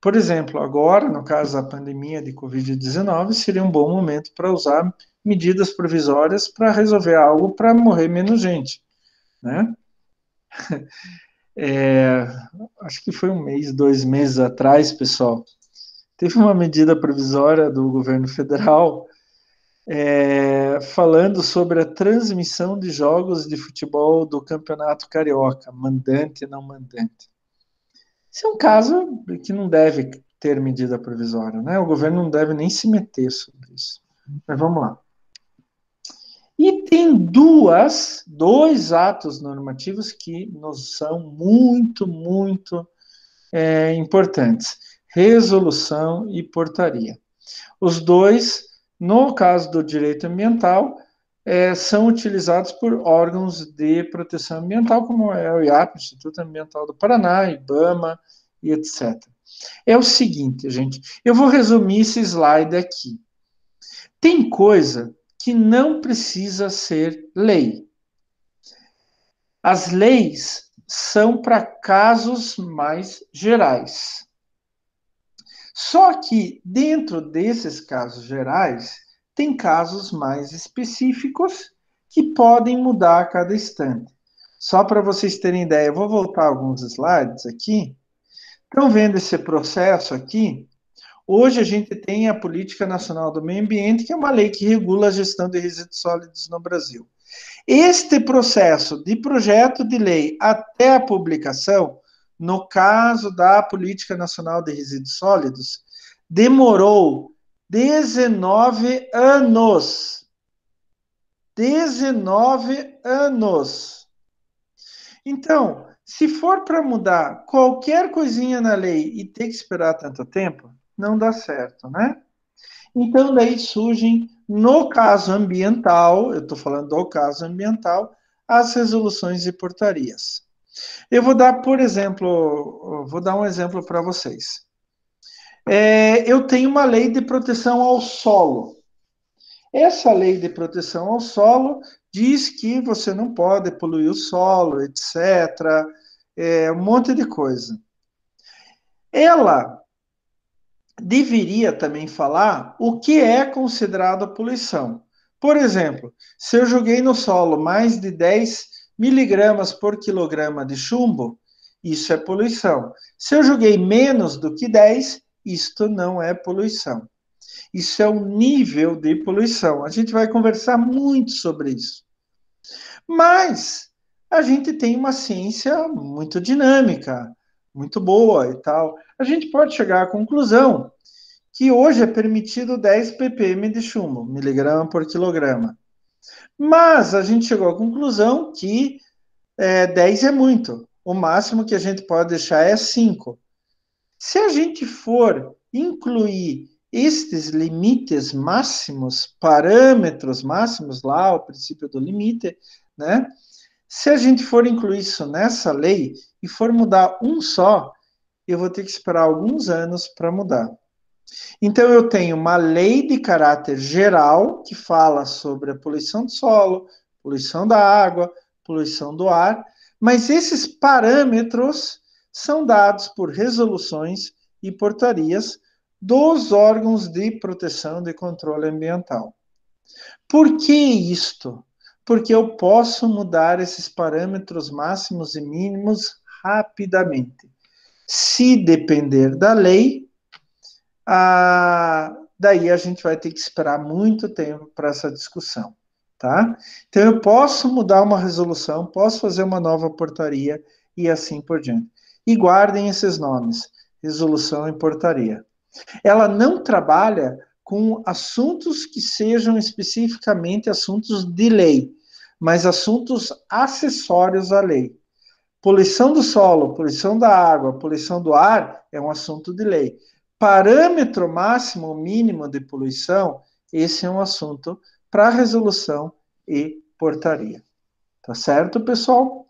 Por exemplo, agora, no caso da pandemia de Covid-19, seria um bom momento para usar medidas provisórias para resolver algo para morrer menos gente, né? Acho que foi 2 meses atrás, pessoal, teve uma medida provisória do governo federal falando sobre a transmissão de jogos de futebol do Campeonato Carioca, mandante e não mandante. Esse é um caso que não deve ter medida provisória, né? O governo não deve nem se meter sobre isso. Mas vamos lá. E tem dois atos normativos que nos são muito, muito importantes: resolução e portaria. Os dois, no caso do direito ambiental, são utilizados por órgãos de proteção ambiental, como é o IAP, Instituto Ambiental do Paraná, IBAMA e etc. É o seguinte, gente, eu vou resumir esse slide aqui. Tem coisa que não precisa ser lei. As leis são para casos mais gerais. Só que dentro desses casos gerais, tem casos mais específicos que podem mudar a cada instante. Só para vocês terem ideia, eu vou voltar alguns slides aqui. Estão vendo esse processo aqui? Hoje a gente tem a Política Nacional do Meio Ambiente, que é uma lei que regula a gestão de resíduos sólidos no Brasil. Este processo de projeto de lei até a publicação, no caso da Política Nacional de Resíduos Sólidos, demorou 19 anos. 19 anos. Então, se for para mudar qualquer coisinha na lei e ter que esperar tanto tempo, não dá certo, né? Então, daí surgem, no caso ambiental, eu estou falando do caso ambiental, as resoluções e portarias. Eu vou dar, por exemplo, vou dar um exemplo para vocês. Eu tenho uma lei de proteção ao solo. Essa lei de proteção ao solo diz que você não pode poluir o solo, etc. Um monte de coisa. Ela deveria também falar o que é considerado poluição. Por exemplo, se eu joguei no solo mais de 10 miligramas por quilograma de chumbo, isso é poluição. Se eu joguei menos do que 10, isto não é poluição. Isso é um nível de poluição. A gente vai conversar muito sobre isso. Mas a gente tem uma ciência muito dinâmica, muito boa e tal. A gente pode chegar à conclusão que hoje é permitido 10 ppm de chumbo, miligrama por quilograma. Mas a gente chegou à conclusão que 10 é muito. O máximo que a gente pode deixar é 5. Se a gente for incluir estes limites máximos, parâmetros máximos lá, o princípio do limite, né? Se a gente for incluir isso nessa lei e for mudar um só, eu vou ter que esperar alguns anos para mudar. Então, eu tenho uma lei de caráter geral que fala sobre a poluição do solo, poluição da água, poluição do ar, mas esses parâmetros são dados por resoluções e portarias dos órgãos de proteção e controle ambiental. Por que isto? Porque eu posso mudar esses parâmetros máximos e mínimos rapidamente. Se depender da lei, daí a gente vai ter que esperar muito tempo para essa discussão, tá? Então, eu posso mudar uma resolução, posso fazer uma nova portaria e assim por diante. E guardem esses nomes, resolução e portaria. Ela não trabalha com assuntos que sejam especificamente assuntos de lei, mas assuntos acessórios à lei. Poluição do solo, poluição da água, poluição do ar é um assunto de lei. Parâmetro máximo ou mínimo de poluição, esse é um assunto para resolução e portaria. Tá certo, pessoal?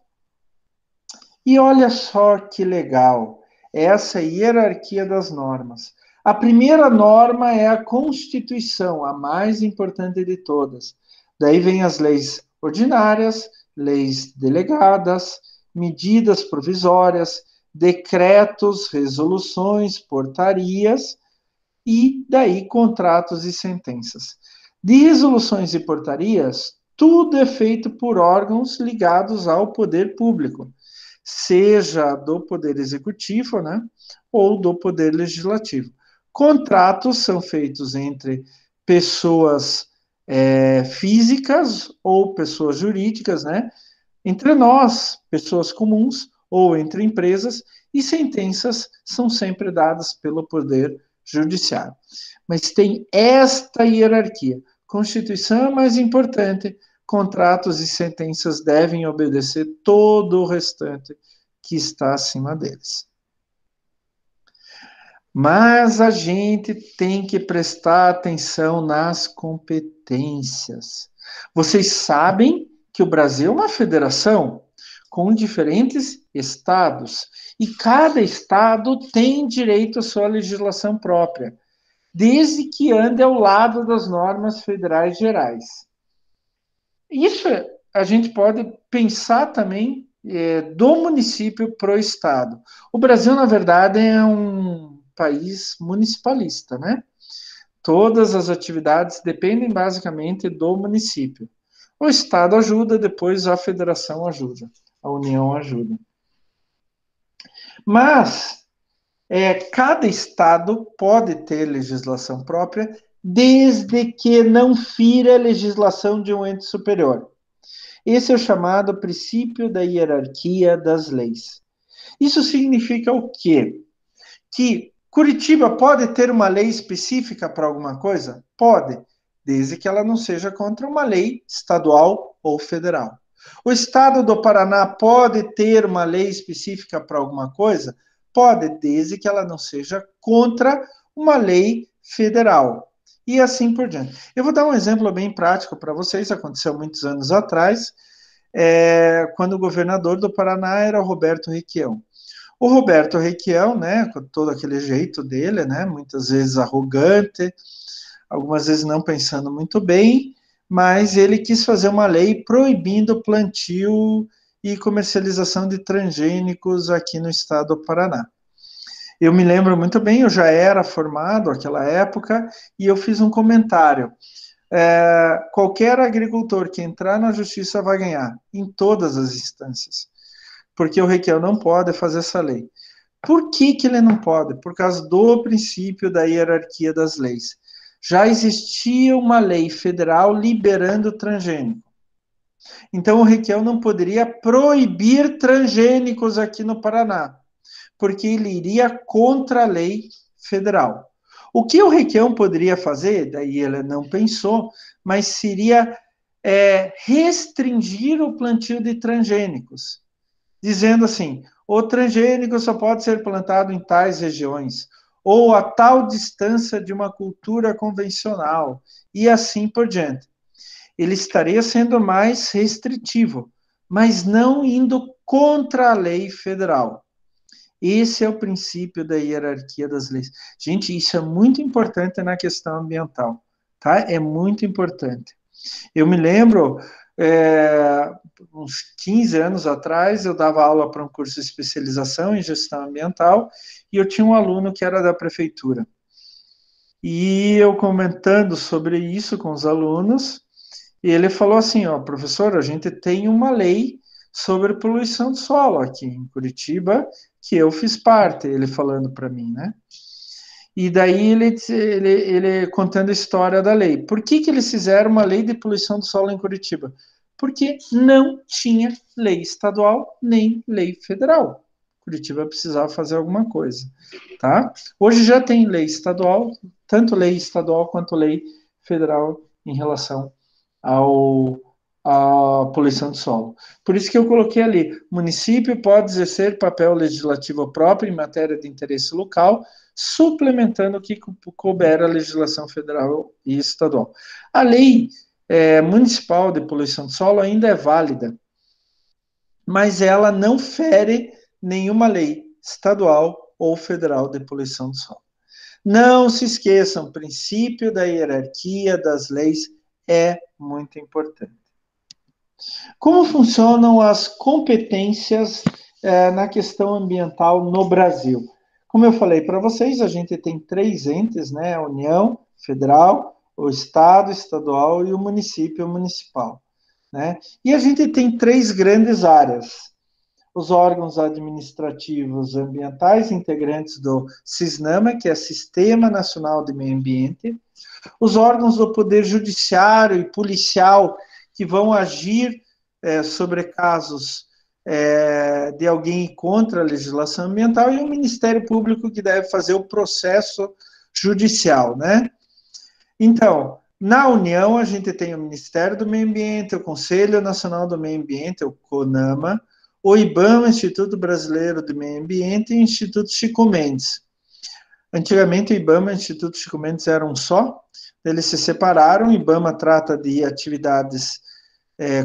E olha só que legal, essa hierarquia das normas. A primeira norma é a Constituição, a mais importante de todas. Daí vem as leis ordinárias, leis delegadas, medidas provisórias, decretos, resoluções, portarias e daí contratos e sentenças. De resoluções e portarias, tudo é feito por órgãos ligados ao poder público, seja do poder executivo, né, ou do poder legislativo. Contratos são feitos entre pessoas físicas ou pessoas jurídicas, né, entre nós, pessoas comuns, ou entre empresas, e sentenças são sempre dadas pelo Poder Judiciário. Mas tem esta hierarquia. Constituição é mais importante, contratos e sentenças devem obedecer todo o restante que está acima deles. Mas a gente tem que prestar atenção nas competências. Vocês sabem que o Brasil é uma federação com diferentes estados e cada estado tem direito à sua legislação própria, desde que ande ao lado das normas federais gerais. Isso a gente pode pensar também do município para o estado. O Brasil, na verdade, é um país municipalista, né? Todas as atividades dependem basicamente do município. O estado ajuda, depois a federação ajuda, a União ajuda. Mas cada estado pode ter legislação própria, desde que não fira a legislação de um ente superior. Esse é o chamado princípio da hierarquia das leis. Isso significa o quê? Que Curitiba pode ter uma lei específica para alguma coisa? Pode, desde que ela não seja contra uma lei estadual ou federal. O estado do Paraná pode ter uma lei específica para alguma coisa? Pode, desde que ela não seja contra uma lei federal. E assim por diante. Eu vou dar um exemplo bem prático para vocês, aconteceu muitos anos atrás, quando o governador do Paraná era o Roberto Requião. O Roberto Requião, né, com todo aquele jeito dele, né, muitas vezes arrogante, algumas vezes não pensando muito bem, mas ele quis fazer uma lei proibindo o plantio e comercialização de transgênicos aqui no estado do Paraná. Eu me lembro muito bem, eu já era formado naquela época, e eu fiz um comentário. Qualquer agricultor que entrar na justiça vai ganhar, em todas as instâncias, porque o Requião não pode fazer essa lei. Por que ele não pode? Por causa do princípio da hierarquia das leis. Já existia uma lei federal liberando o transgênico. Então, o Requião não poderia proibir transgênicos aqui no Paraná, porque ele iria contra a lei federal. O que o Requião poderia fazer, daí ele não pensou, mas seria restringir o plantio de transgênicos, dizendo assim, o transgênico só pode ser plantado em tais regiões, ou a tal distância de uma cultura convencional, e assim por diante. Ele estaria sendo mais restritivo, mas não indo contra a lei federal. Esse é o princípio da hierarquia das leis. Gente, isso é muito importante na questão ambiental, tá? É muito importante. Eu me lembro, uns 15 anos atrás, eu dava aula para um curso de especialização em gestão ambiental e eu tinha um aluno que era da prefeitura. E eu comentando sobre isso com os alunos, ele falou assim, ó, professor, a gente tem uma lei sobre poluição do solo aqui em Curitiba, que eu fiz parte, ele falando para mim, né? E daí ele contando a história da lei. Por que eles fizeram uma lei de poluição do solo em Curitiba? Porque não tinha lei estadual nem lei federal. Curitiba precisava fazer alguma coisa, tá? Hoje já tem lei estadual, tanto lei estadual quanto lei federal em relação à poluição do solo. Por isso que eu coloquei ali, município pode exercer papel legislativo próprio em matéria de interesse local, suplementando o que couber a legislação federal e estadual. A lei municipal de poluição do solo ainda é válida, mas ela não fere nenhuma lei estadual ou federal de poluição do solo. Não se esqueçam, o princípio da hierarquia das leis é muito importante. Como funcionam as competências na questão ambiental no Brasil? Como eu falei para vocês, a gente tem 3 entes, né? A União Federal, o Estado estadual e o município municipal, né? E a gente tem 3 grandes áreas. Os órgãos administrativos ambientais integrantes do SISNAMA, que é Sistema Nacional de Meio Ambiente, os órgãos do Poder Judiciário e Policial, que vão agir sobre casos de alguém contra a legislação ambiental, e o Ministério Público, que deve fazer o processo judicial, né? Então, na União, a gente tem o Ministério do Meio Ambiente, o Conselho Nacional do Meio Ambiente, o CONAMA, o IBAMA, Instituto Brasileiro do Meio Ambiente, e o Instituto Chico Mendes. Antigamente, o IBAMA e o Instituto Chico Mendes eram um só, eles se separaram, o IBAMA trata de atividades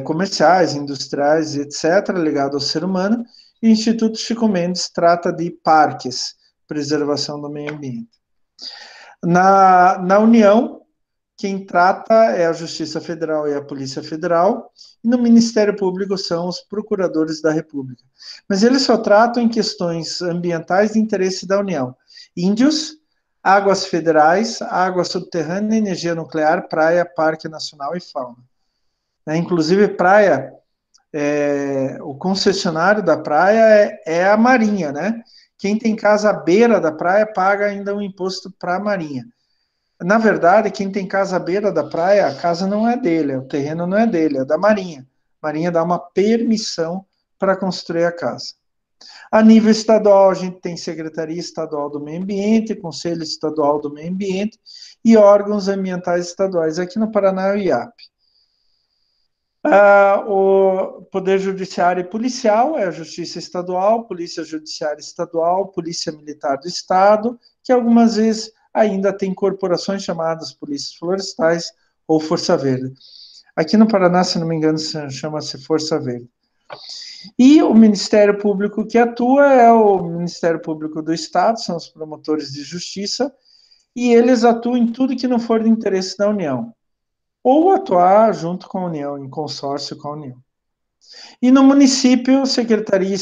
comerciais, industriais, etc., ligado ao ser humano, e o Instituto Chico Mendes trata de parques, preservação do meio ambiente. Na União, quem trata é a Justiça Federal e a Polícia Federal, e no Ministério Público são os procuradores da República. Mas eles só tratam em questões ambientais de interesse da União. Índios, águas federais, água subterrânea, energia nuclear, praia, parque nacional e fauna. Inclusive, praia, o concessionário da praia é a Marinha, né? Quem tem casa à beira da praia paga ainda um imposto para a Marinha. Na verdade, quem tem casa à beira da praia, a casa não é dele, o terreno não é dele, é da Marinha. A Marinha dá uma permissão para construir a casa. A nível estadual, a gente tem Secretaria Estadual do Meio Ambiente, Conselho Estadual do Meio Ambiente e órgãos ambientais estaduais. Aqui no Paraná é o IAP. O Poder Judiciário e Policial é a Justiça Estadual, Polícia Judiciária Estadual, Polícia Militar do Estado, que algumas vezes ainda tem corporações chamadas Polícias Florestais ou Força Verde. Aqui no Paraná, se não me engano, chama-se Força Verde. E o Ministério Público que atua é o Ministério Público do Estado, são os promotores de justiça, e eles atuam em tudo que não for de interesse da União, ou atuar junto com a União, em consórcio com a União. E no município, Secretaria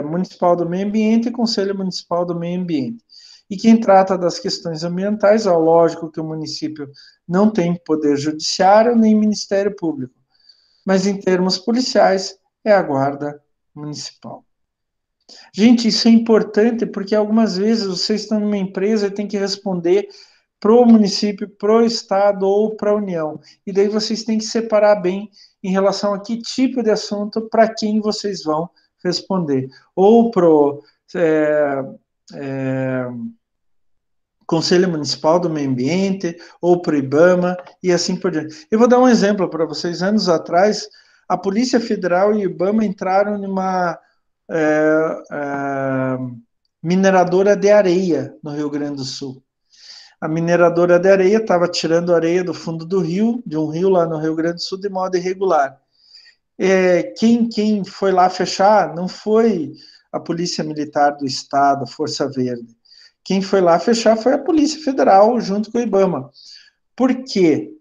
Municipal do Meio Ambiente e Conselho Municipal do Meio Ambiente. E quem trata das questões ambientais, lógico que o município não tem poder judiciário nem Ministério Público, mas em termos policiais é a Guarda Municipal. Gente, isso é importante porque algumas vezes vocês estão numa empresa e tem que responder para o município, para o estado ou para a União. E daí vocês têm que separar bem em relação a que tipo de assunto para quem vocês vão responder. Ou para o Conselho Municipal do Meio Ambiente, ou para o IBAMA, e assim por diante. Eu vou dar um exemplo para vocês. Anos atrás, a Polícia Federal e o IBAMA entraram numa mineradora de areia no Rio Grande do Sul. A mineradora de areia estava tirando areia do fundo do rio, de um rio lá no Rio Grande do Sul, de modo irregular. Quem foi lá fechar não foi a Polícia Militar do Estado, a Força Verde. Quem foi lá fechar foi a Polícia Federal, junto com o IBAMA. Por quê?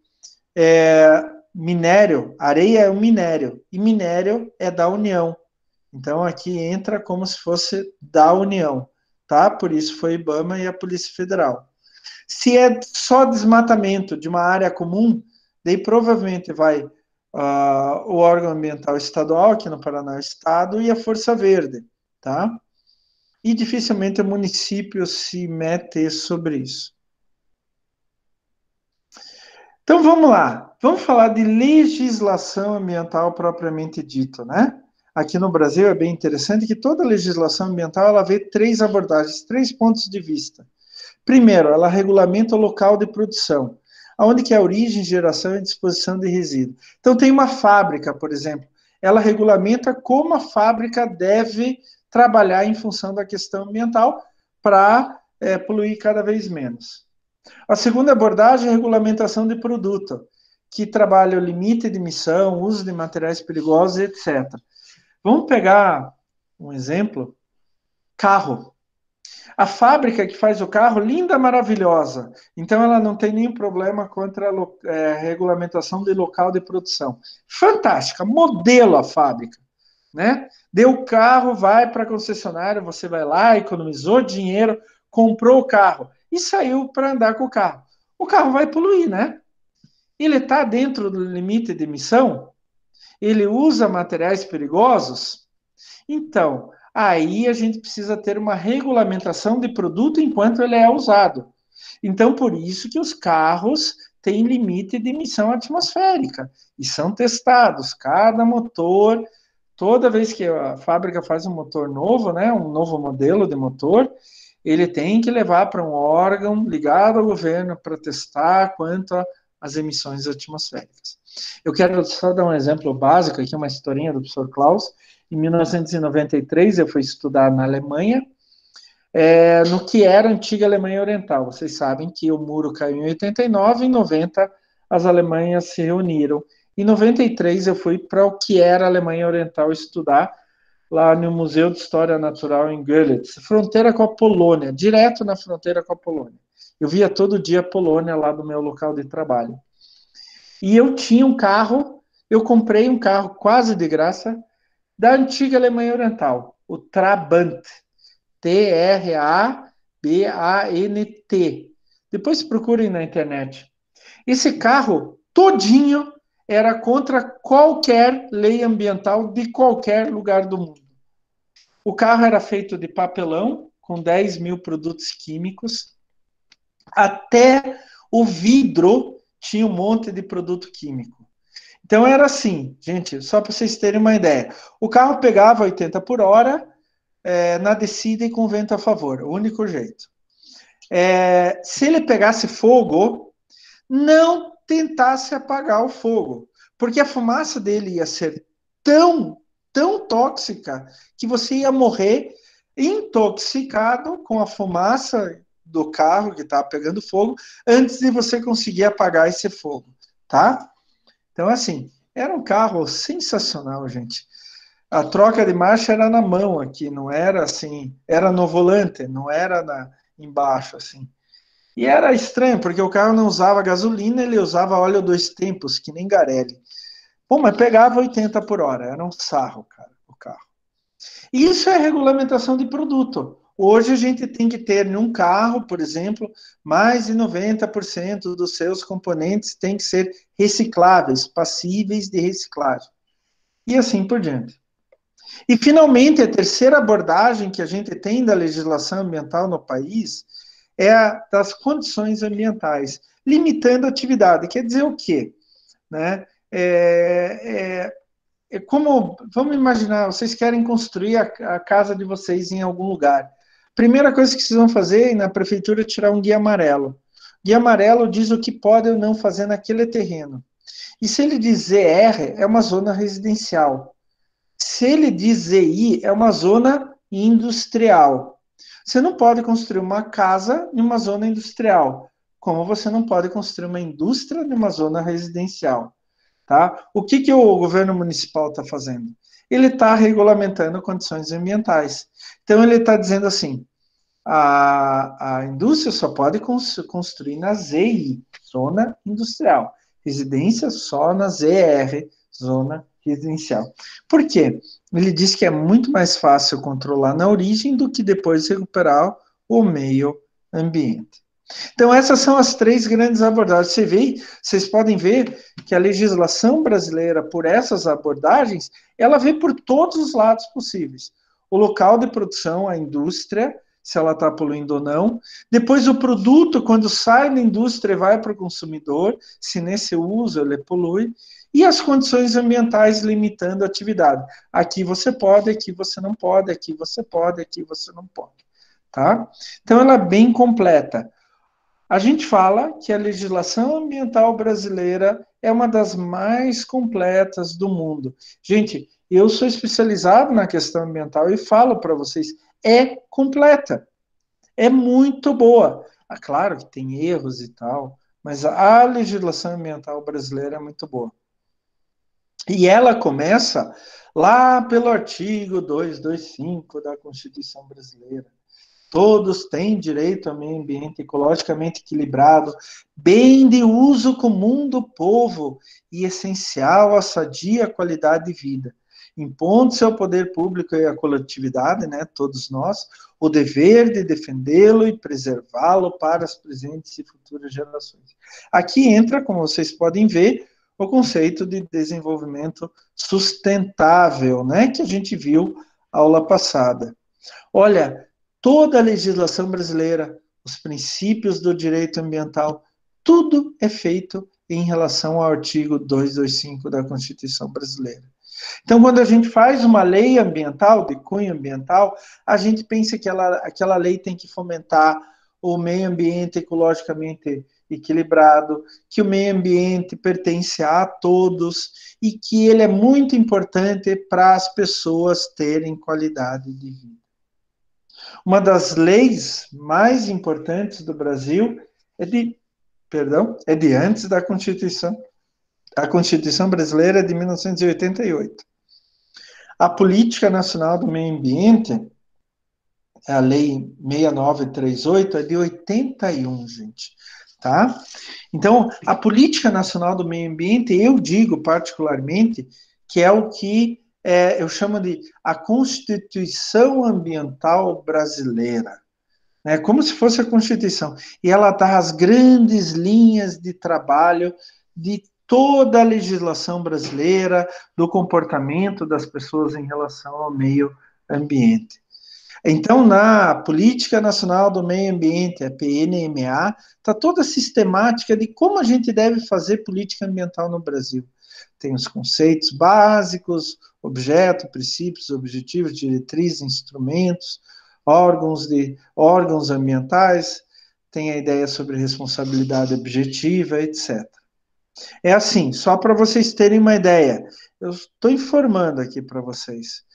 Minério, areia é um minério, e minério é da União. Então, aqui entra como se fosse da União, tá? Por isso foi o IBAMA e a Polícia Federal. Se é só desmatamento de uma área comum, daí provavelmente vai o órgão ambiental estadual, aqui no Paraná, Estado, e a Força Verde, tá? E dificilmente o município se mete sobre isso. Então, vamos lá. Vamos falar de legislação ambiental propriamente dito, né? Aqui no Brasil é bem interessante que toda legislação ambiental ela vê três abordagens, três pontos de vista. Primeiro, ela regulamenta o local de produção, aonde que é a origem, geração e disposição de resíduo. Então, tem uma fábrica, por exemplo, ela regulamenta como a fábrica deve trabalhar em função da questão ambiental para poluir cada vez menos. A segunda abordagem é a regulamentação de produto, que trabalha o limite de emissão, uso de materiais perigosos, etc. Vamos pegar um exemplo, carro. A fábrica que faz o carro, linda, maravilhosa. Então, ela não tem nenhum problema contra a regulamentação de local de produção. Fantástica, modelo a fábrica. Né? Deu o carro, vai para a concessionária, você vai lá, economizou dinheiro, comprou o carro e saiu para andar com o carro. O carro vai poluir, né? Ele está dentro do limite de emissão? Ele usa materiais perigosos? Então, aí a gente precisa ter uma regulamentação de produto enquanto ele é usado. Então, por isso que os carros têm limite de emissão atmosférica e são testados. Cada motor, toda vez que a fábrica faz um motor novo, né, um novo modelo de motor, ele tem que levar para um órgão ligado ao governo para testar quanto às emissões atmosféricas. Eu quero só dar um exemplo básico aqui, uma historinha do professor Klaus. Em 1993, eu fui estudar na Alemanha, no que era a antiga Alemanha Oriental. Vocês sabem que o muro caiu em 89, em 90 as Alemanhas se reuniram. Em 93 eu fui para o que era a Alemanha Oriental estudar, lá no Museu de História Natural em Görlitz, fronteira com a Polônia, direto na fronteira com a Polônia. Eu via todo dia a Polônia lá do meu local de trabalho. E eu tinha um carro, eu comprei um carro quase de graça, da antiga Alemanha Oriental, o Trabant. Trabant. Depois procurem na internet. Esse carro todinho era contra qualquer lei ambiental de qualquer lugar do mundo. O carro era feito de papelão, com 10 mil produtos químicos. Até o vidro tinha um monte de produto químico. Então era assim, gente, só para vocês terem uma ideia. O carro pegava 80 por hora, na descida e com vento a favor, o único jeito. Se ele pegasse fogo, não tentasse apagar o fogo, porque a fumaça dele ia ser tão tóxica que você ia morrer intoxicado com a fumaça do carro que estava pegando fogo antes de você conseguir apagar esse fogo, tá? Então, assim, era um carro sensacional, gente. A troca de marcha era na mão aqui, não era assim, era no volante, não era embaixo, assim. E era estranho, porque o carro não usava gasolina, ele usava óleo dois tempos, que nem Garelli. Pô, mas pegava 80 por hora, era um sarro, cara, o carro. Isso é regulamentação de produto. Hoje a gente tem que ter num carro, por exemplo, mais de 90% dos seus componentes têm que ser recicláveis, passíveis de reciclagem. E assim por diante. E, finalmente, a terceira abordagem que a gente tem da legislação ambiental no país é a das condições ambientais, limitando a atividade. Quer dizer o quê? Né? Como, vamos imaginar, vocês querem construir a casa de vocês em algum lugar. Primeira coisa que vocês vão fazer na prefeitura é tirar um guia amarelo. O guia amarelo diz o que pode ou não fazer naquele terreno. E se ele diz ZR, é uma zona residencial. Se ele diz ZI, é uma zona industrial. Você não pode construir uma casa em uma zona industrial, como você não pode construir uma indústria em uma zona residencial. Tá? O que o governo municipal está fazendo? Ele está regulamentando condições ambientais. Então, ele está dizendo assim, a indústria só pode construir na ZI, zona industrial. Residência só na ZR, zona residencial. Por quê? Ele diz que é muito mais fácil controlar na origem do que depois recuperar o meio ambiente. Então, essas são as três grandes abordagens. Vocês podem ver que a legislação brasileira, por essas abordagens, ela vê por todos os lados possíveis. O local de produção, a indústria, se ela está poluindo ou não. Depois, o produto, quando sai da indústria, vai para o consumidor, se nesse uso ele polui. E as condições ambientais limitando a atividade. Aqui você pode, aqui você não pode, aqui você pode, aqui você não pode. Tá? Então, ela é bem completa. A gente fala que a legislação ambiental brasileira é uma das mais completas do mundo. Gente, eu sou especializado na questão ambiental e falo para vocês, é completa, é muito boa. Claro que tem erros e tal, mas a legislação ambiental brasileira é muito boa. E ela começa lá pelo artigo 225 da Constituição Brasileira. Todos têm direito a meio ambiente ecologicamente equilibrado, bem de uso comum do povo e essencial à sadia qualidade de vida. Impondo-se ao poder público e à coletividade, né, todos nós, o dever de defendê-lo e preservá-lo para as presentes e futuras gerações. Aqui entra, como vocês podem ver, o conceito de desenvolvimento sustentável, né, que a gente viu aula passada. Olha, toda a legislação brasileira, os princípios do direito ambiental, tudo é feito em relação ao artigo 225 da Constituição Brasileira. Então, quando a gente faz uma lei ambiental, de cunho ambiental, a gente pensa que aquela lei tem que fomentar o meio ambiente ecologicamente equilibrado, que o meio ambiente pertence a todos e que ele é muito importante para as pessoas terem qualidade de vida. Uma das leis mais importantes do Brasil é de antes da Constituição. A Constituição brasileira é de 1988. A Política Nacional do Meio Ambiente, a Lei 6938, é de 81, gente. Tá? Então, a Política Nacional do Meio Ambiente, eu digo particularmente que é o que eu chamo de a Constituição Ambiental Brasileira. Né? Como se fosse a Constituição. E ela dá as grandes linhas de trabalho de toda a legislação brasileira, do comportamento das pessoas em relação ao meio ambiente. Então, na Política Nacional do Meio Ambiente, a PNMA, está toda a sistemática de como a gente deve fazer política ambiental no Brasil. Tem os conceitos básicos, objeto, princípios, objetivos, diretrizes, instrumentos, órgãos ambientais, tem a ideia sobre responsabilidade objetiva, etc. É assim, só para vocês terem uma ideia, eu estou informando aqui para vocês.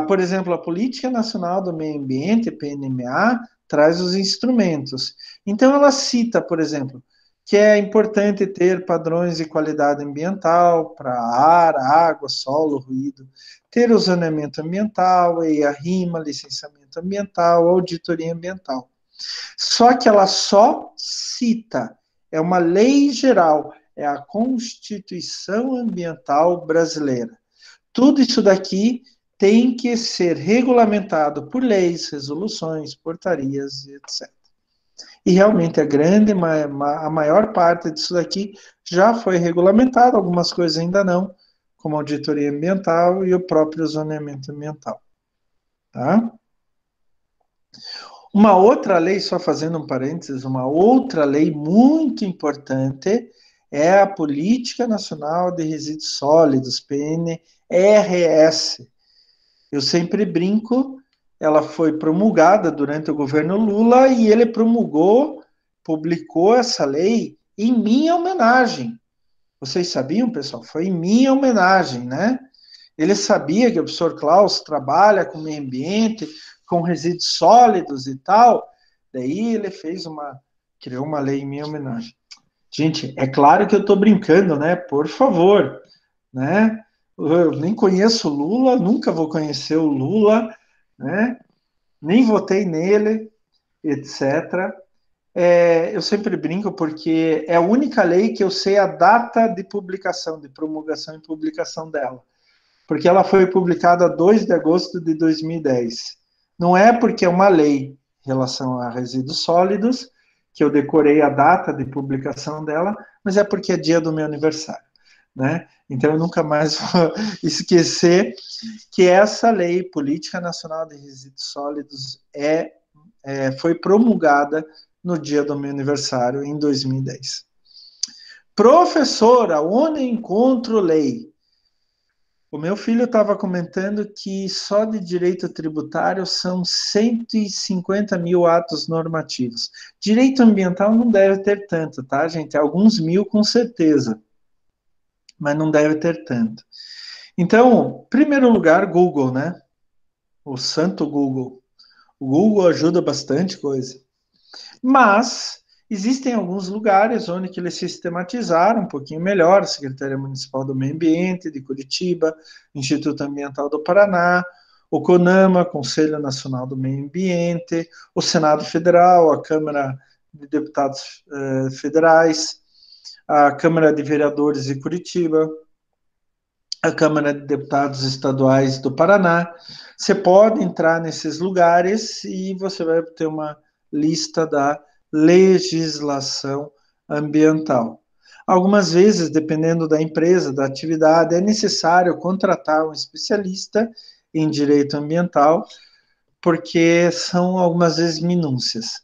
Por exemplo, a Política Nacional do Meio Ambiente, PNMA, traz os instrumentos. Então, ela cita, por exemplo, que é importante ter padrões de qualidade ambiental para ar, água, solo, ruído, ter o zoneamento ambiental, EIA-RIMA, licenciamento ambiental, auditoria ambiental. Só que ela só cita, é uma lei geral, é a Constituição Ambiental Brasileira. Tudo isso daqui tem que ser regulamentado por leis, resoluções, portarias, etc. E realmente a maior parte disso daqui já foi regulamentado, algumas coisas ainda não, como auditoria ambiental e o próprio zoneamento ambiental. Tá? Uma outra lei, só fazendo um parênteses, uma outra lei muito importante é a Política Nacional de Resíduos Sólidos, PNRS. Eu sempre brinco, ela foi promulgada durante o governo Lula e ele publicou essa lei em minha homenagem. Vocês sabiam, pessoal? Foi em minha homenagem, né? Ele sabia que o professor Klaus trabalha com meio ambiente, com resíduos sólidos e tal, daí ele criou uma lei em minha homenagem. Gente, é claro que eu estou brincando, né? Por favor, né? Eu nem conheço o Lula, nunca vou conhecer o Lula, né? Nem votei nele, etc. Eu sempre brinco porque é a única lei que eu sei a data de publicação, de promulgação e publicação dela. Porque ela foi publicada 2 de agosto de 2010. Não é porque é uma lei em relação a resíduos sólidos, que eu decorei a data de publicação dela, mas é porque é dia do meu aniversário. Né? Então, eu nunca mais vou esquecer que essa lei, Política Nacional de Resíduos Sólidos, foi promulgada no dia do meu aniversário, em 2010. Professora, onde encontro lei? O meu filho estava comentando que só de direito tributário são 150 mil atos normativos. Direito ambiental não deve ter tanto, tá, gente? Alguns mil com certeza, mas não deve ter tanto. Então, primeiro lugar, Google, né? O santo Google. O Google ajuda bastante coisa. Mas existem alguns lugares onde que eles sistematizaram um pouquinho melhor, a Secretaria Municipal do Meio Ambiente de Curitiba, Instituto Ambiental do Paraná, o CONAMA, Conselho Nacional do Meio Ambiente, o Senado Federal, a Câmara de Deputados Federais, a Câmara de Vereadores de Curitiba, a Câmara de Deputados Estaduais do Paraná. Você pode entrar nesses lugares e você vai ter uma lista da legislação ambiental. Algumas vezes, dependendo da empresa, da atividade, é necessário contratar um especialista em direito ambiental, porque são algumas vezes minúcias.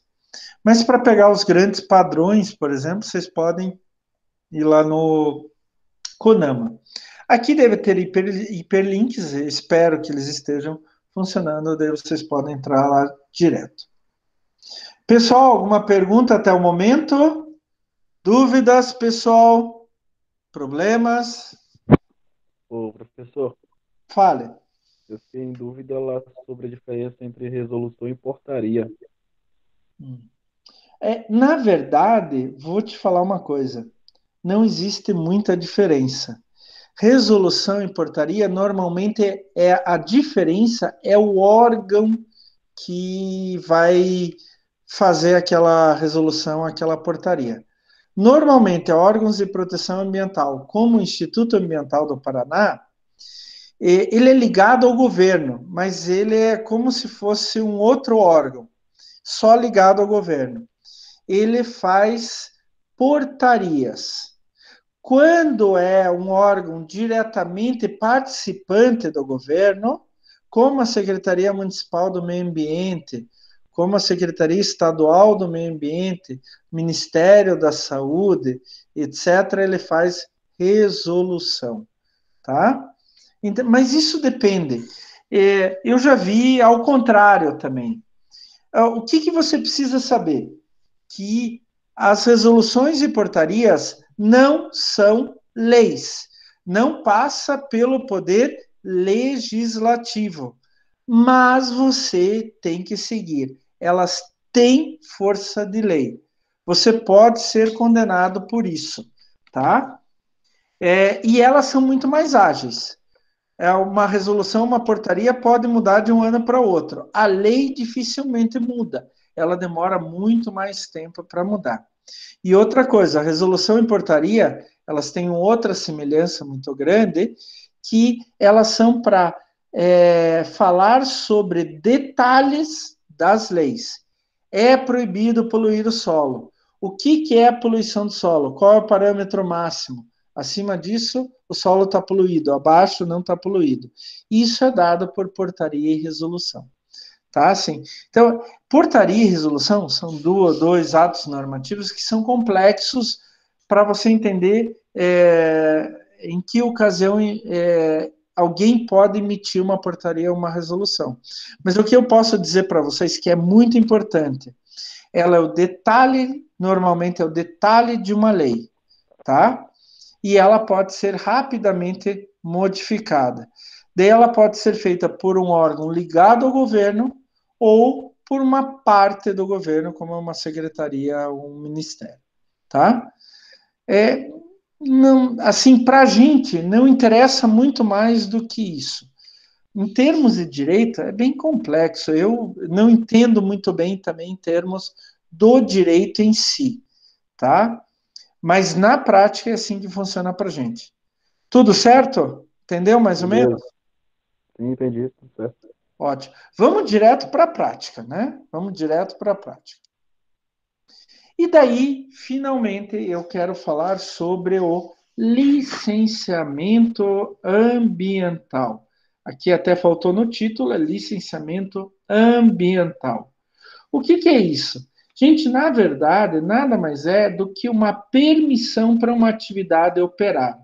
Mas para pegar os grandes padrões, por exemplo, vocês podem ir lá no CONAMA. Aqui deve ter hiperlinks, espero que eles estejam funcionando, daí vocês podem entrar lá direto. Pessoal, alguma pergunta até o momento? Dúvidas, pessoal? Problemas? Ô, professor, Fale. Eu fiquei em dúvida lá sobre a diferença entre resolução e portaria. Na verdade, vou te falar uma coisa: não existe muita diferença. Resolução e portaria, normalmente, a diferença é o órgão que vai fazer aquela resolução, aquela portaria. Normalmente, órgãos de proteção ambiental, como o Instituto Ambiental do Paraná, ele é ligado ao governo, mas ele é como se fosse um outro órgão, só ligado ao governo. Ele faz portarias. Quando é um órgão diretamente participante do governo, como a Secretaria Municipal do Meio Ambiente, como a Secretaria Estadual do Meio Ambiente, Ministério da Saúde, etc., ele faz resolução, tá? Então, mas isso depende. Eu já vi ao contrário também. O que você precisa saber? Que as resoluções e portarias não são leis, não passa pelo poder legislativo, mas você tem que seguir. Elas têm força de lei. Você pode ser condenado por isso, tá? E elas são muito mais ágeis. Uma resolução, uma portaria pode mudar de um ano para outro. A lei dificilmente muda. Ela demora muito mais tempo para mudar. E outra coisa, a resolução e portaria, elas têm outra semelhança muito grande, que elas são para falar sobre detalhes das leis. É proibido poluir o solo. O que é a poluição do solo? Qual é o parâmetro máximo? Acima disso, o solo está poluído, abaixo não está poluído. Isso é dado por portaria e resolução. Tá? Assim, então, portaria e resolução são dois atos normativos que são complexos para você entender em que ocasião alguém pode emitir uma portaria ou uma resolução. Mas o que eu posso dizer para vocês que é muito importante, ela é o detalhe, normalmente é o detalhe de uma lei, tá? E ela pode ser rapidamente modificada. Daí ela pode ser feita por um órgão ligado ao governo ou por uma parte do governo, como uma secretaria ou um ministério, tá? É, não, assim, para a gente não interessa muito mais do que isso. Em termos de direito, é bem complexo. Eu não entendo muito bem também em termos do direito em si, tá? Mas na prática é assim que funciona para a gente. Tudo certo? Entendeu mais ou menos? Beleza? Sim, entendi, tudo certo. Ótimo. Vamos direto para a prática, né? Vamos direto para a prática. E daí, finalmente, eu quero falar sobre o licenciamento ambiental. Aqui até faltou no título, é licenciamento ambiental. O que é isso? Gente, na verdade, nada mais é do que uma permissão para uma atividade operar.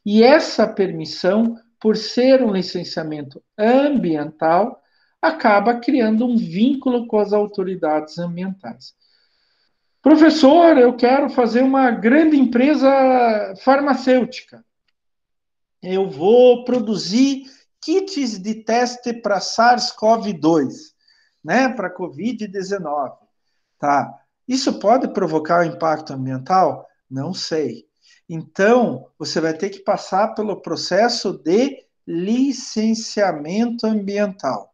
E essa permissão, por ser um licenciamento ambiental, acaba criando um vínculo com as autoridades ambientais. Professor, eu quero fazer uma grande empresa farmacêutica. Eu vou produzir kits de teste para SARS-CoV-2, né, para COVID-19. Tá? Isso pode provocar um impacto ambiental? Não sei. Então, você vai ter que passar pelo processo de licenciamento ambiental,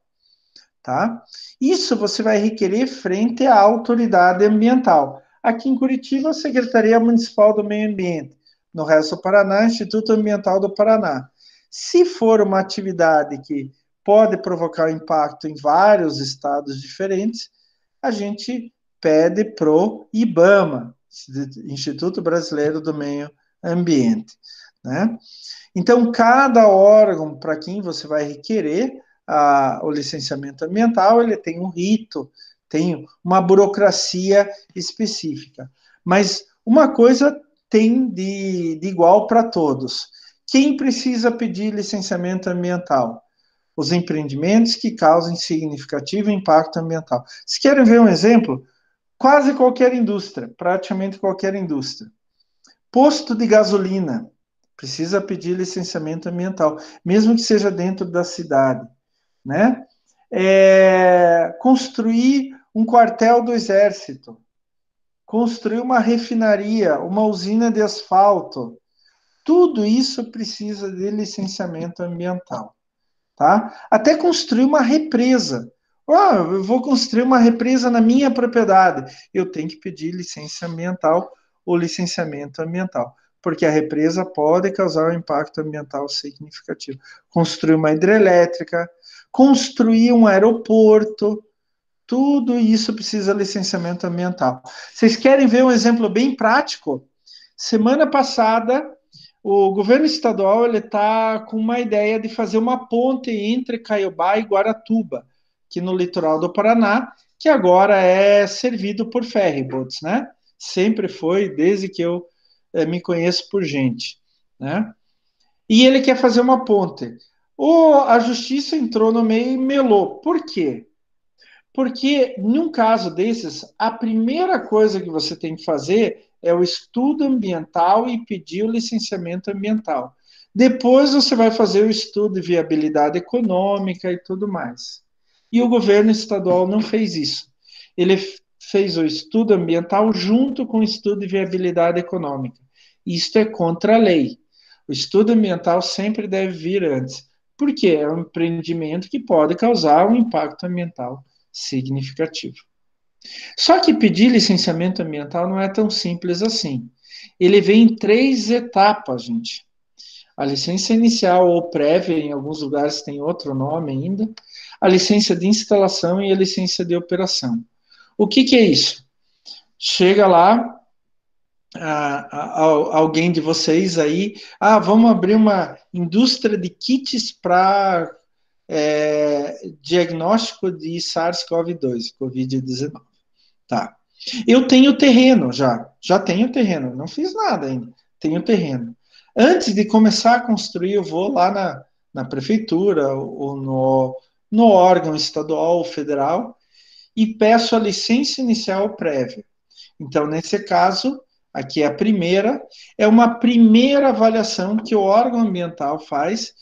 tá? Isso você vai requerer frente à autoridade ambiental. Aqui em Curitiba, a Secretaria Municipal do Meio Ambiente. No resto do Paraná, Instituto Ambiental do Paraná. Se for uma atividade que pode provocar impacto em vários estados diferentes, a gente pede pro IBAMA, Instituto Brasileiro do Meio Ambiente, né? Então, cada órgão para quem você vai requerer o licenciamento ambiental, ele tem um rito, tem uma burocracia específica. Mas uma coisa tem de igual para todos. Quem precisa pedir licenciamento ambiental? Os empreendimentos que causem significativo impacto ambiental. Se querem ver um exemplo, quase qualquer indústria, praticamente qualquer indústria. Posto de gasolina Precisa pedir licenciamento ambiental, mesmo que seja dentro da cidade, né? Construir um quartel do exército, construir uma refinaria, uma usina de asfalto, tudo isso precisa de licenciamento ambiental, tá? Até construir uma represa. Eu vou construir uma represa na minha propriedade. Eu tenho que pedir licença ambiental ou licenciamento ambiental, porque a represa pode causar um impacto ambiental significativo. Construir uma hidrelétrica, construir um aeroporto, tudo isso precisa de licenciamento ambiental. Vocês querem ver um exemplo bem prático? Semana passada, o governo estadual está com uma ideia de fazer uma ponte entre Caiobá e Guaratuba, aqui no litoral do Paraná, que agora é servido por ferryboats, né? Sempre foi, desde que eu me conheço por gente, né? E ele quer fazer uma ponte. A justiça entrou no meio e melou. Por quê? Porque, num caso desses, a primeira coisa que você tem que fazer é o estudo ambiental e pedir o licenciamento ambiental. Depois você vai fazer o estudo de viabilidade econômica e tudo mais. E o governo estadual não fez isso. Ele fez o estudo ambiental junto com o estudo de viabilidade econômica. Isto é contra a lei. O estudo ambiental sempre deve vir antes. Por quê? É um empreendimento que pode causar um impacto ambiental significativo. Só que pedir licenciamento ambiental não é tão simples assim. Ele vem em 3 etapas, gente. A licença inicial ou prévia, em alguns lugares tem outro nome ainda, a licença de instalação e a licença de operação. O que é isso? Chega lá, alguém de vocês aí, vamos abrir uma indústria de kits para diagnóstico de SARS-CoV-2, Covid-19. Tá. Eu tenho terreno já tenho terreno, não fiz nada ainda, tenho terreno. Antes de começar a construir, eu vou lá na prefeitura ou no órgão estadual ou federal e peço a licença inicial prévia. Então, nesse caso, aqui é a primeira, é uma primeira avaliação que o órgão ambiental faz,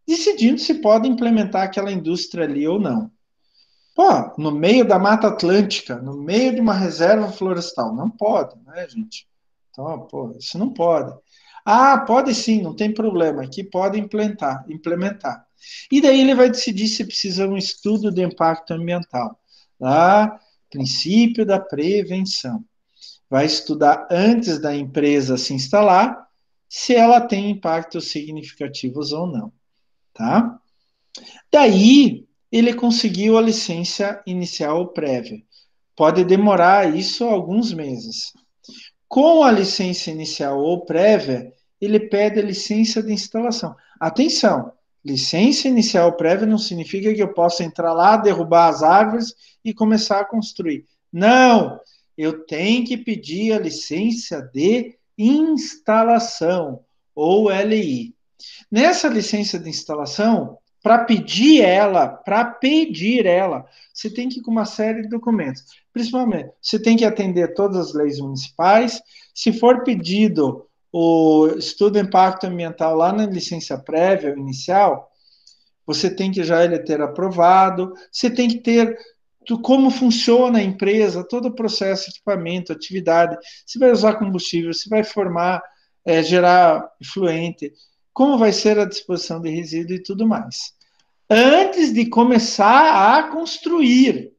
decidindo se pode implementar aquela indústria ali ou não. Pô, no meio da Mata Atlântica, no meio de uma reserva florestal, não pode, né, gente? Então, pô, isso não pode. Pode sim, não tem problema, aqui pode implementar. E daí ele vai decidir se precisa de um estudo de impacto ambiental. Tá? Princípio da prevenção. Vai estudar antes da empresa se instalar se ela tem impactos significativos ou não, tá? Daí ele conseguiu a licença inicial prévia. Pode demorar isso alguns meses. Com a licença inicial ou prévia, ele pede a licença de instalação. Atenção, licença inicial prévia não significa que eu possa entrar lá, derrubar as árvores e começar a construir. Não, eu tenho que pedir a licença de instalação, ou LI. Nessa licença de instalação, para pedir ela, você tem que ir com uma série de documentos. Principalmente, você tem que atender todas as leis municipais. Se for pedido o estudo de impacto ambiental lá na licença prévia, inicial, você tem que já ele ter aprovado, você tem que ter como funciona a empresa, todo o processo, equipamento, atividade, se vai usar combustível, se vai formar, gerar efluente, como vai ser a disposição de resíduo e tudo mais. Antes de começar a construir.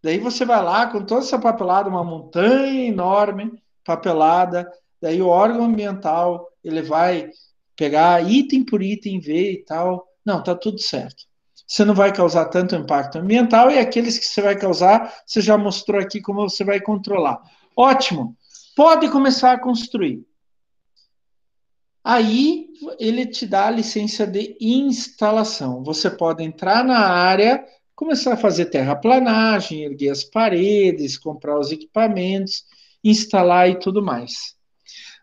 Daí você vai lá com toda essa papelada, uma montanha enorme, papelada, daí o órgão ambiental, ele vai pegar item por item, ver e tal. Não, tá tudo certo. Você não vai causar tanto impacto ambiental e aqueles que você vai causar, você já mostrou aqui como você vai controlar. Ótimo. Pode começar a construir. Aí ele te dá a licença de instalação. Você pode entrar na área, começar a fazer terraplanagem, erguer as paredes, comprar os equipamentos, instalar e tudo mais.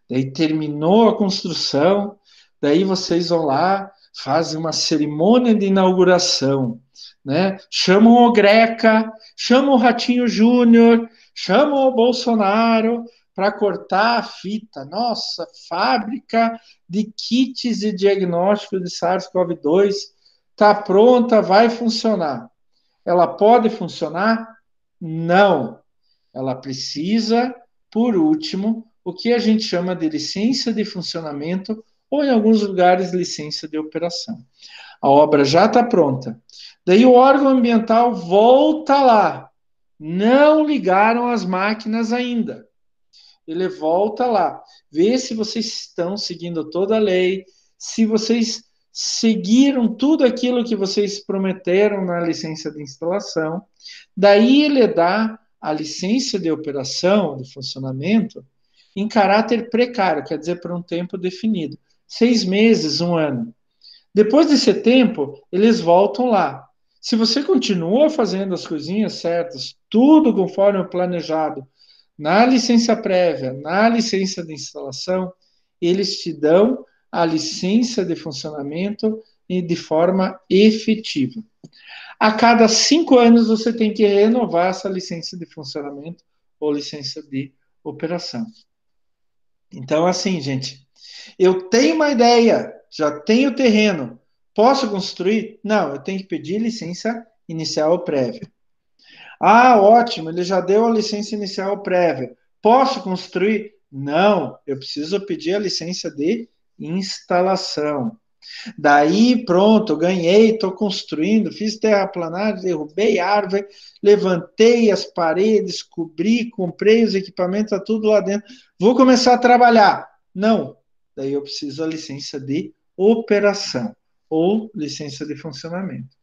Daí terminou a construção, daí vocês vão lá, fazem uma cerimônia de inauguração, né? Chamam o Greca, chamam o Ratinho Júnior, chamam o Bolsonaro, para cortar a fita. Nossa, fábrica de kits de diagnóstico de SARS-CoV-2 está pronta, vai funcionar. Ela pode funcionar? Não. Ela precisa, por último, o que a gente chama de licença de funcionamento ou, em alguns lugares, licença de operação. A obra já está pronta. Daí o órgão ambiental volta lá. Não ligaram as máquinas ainda. Ele volta lá, vê se vocês estão seguindo toda a lei, se vocês seguiram tudo aquilo que vocês prometeram na licença de instalação. Daí ele dá a licença de operação, de funcionamento, em caráter precário, quer dizer, por um tempo definido. 6 meses, 1 ano. Depois desse tempo, eles voltam lá. Se você continua fazendo as coisinhas certas, tudo conforme o planejado, na licença prévia, na licença de instalação, eles te dão a licença de funcionamento e de forma efetiva. A cada 5 anos você tem que renovar essa licença de funcionamento ou licença de operação. Então, assim, gente, eu tenho uma ideia, já tenho terreno, posso construir? Não, eu tenho que pedir licença inicial ou prévia. Ah, ótimo, ele já deu a licença inicial prévia. Posso construir? Não, eu preciso pedir a licença de instalação. Daí, pronto, ganhei, estou construindo, fiz terraplanagem, derrubei árvore, levantei as paredes, cobri, comprei os equipamentos, está tudo lá dentro. Vou começar a trabalhar. Não, daí eu preciso da licença de operação ou licença de funcionamento.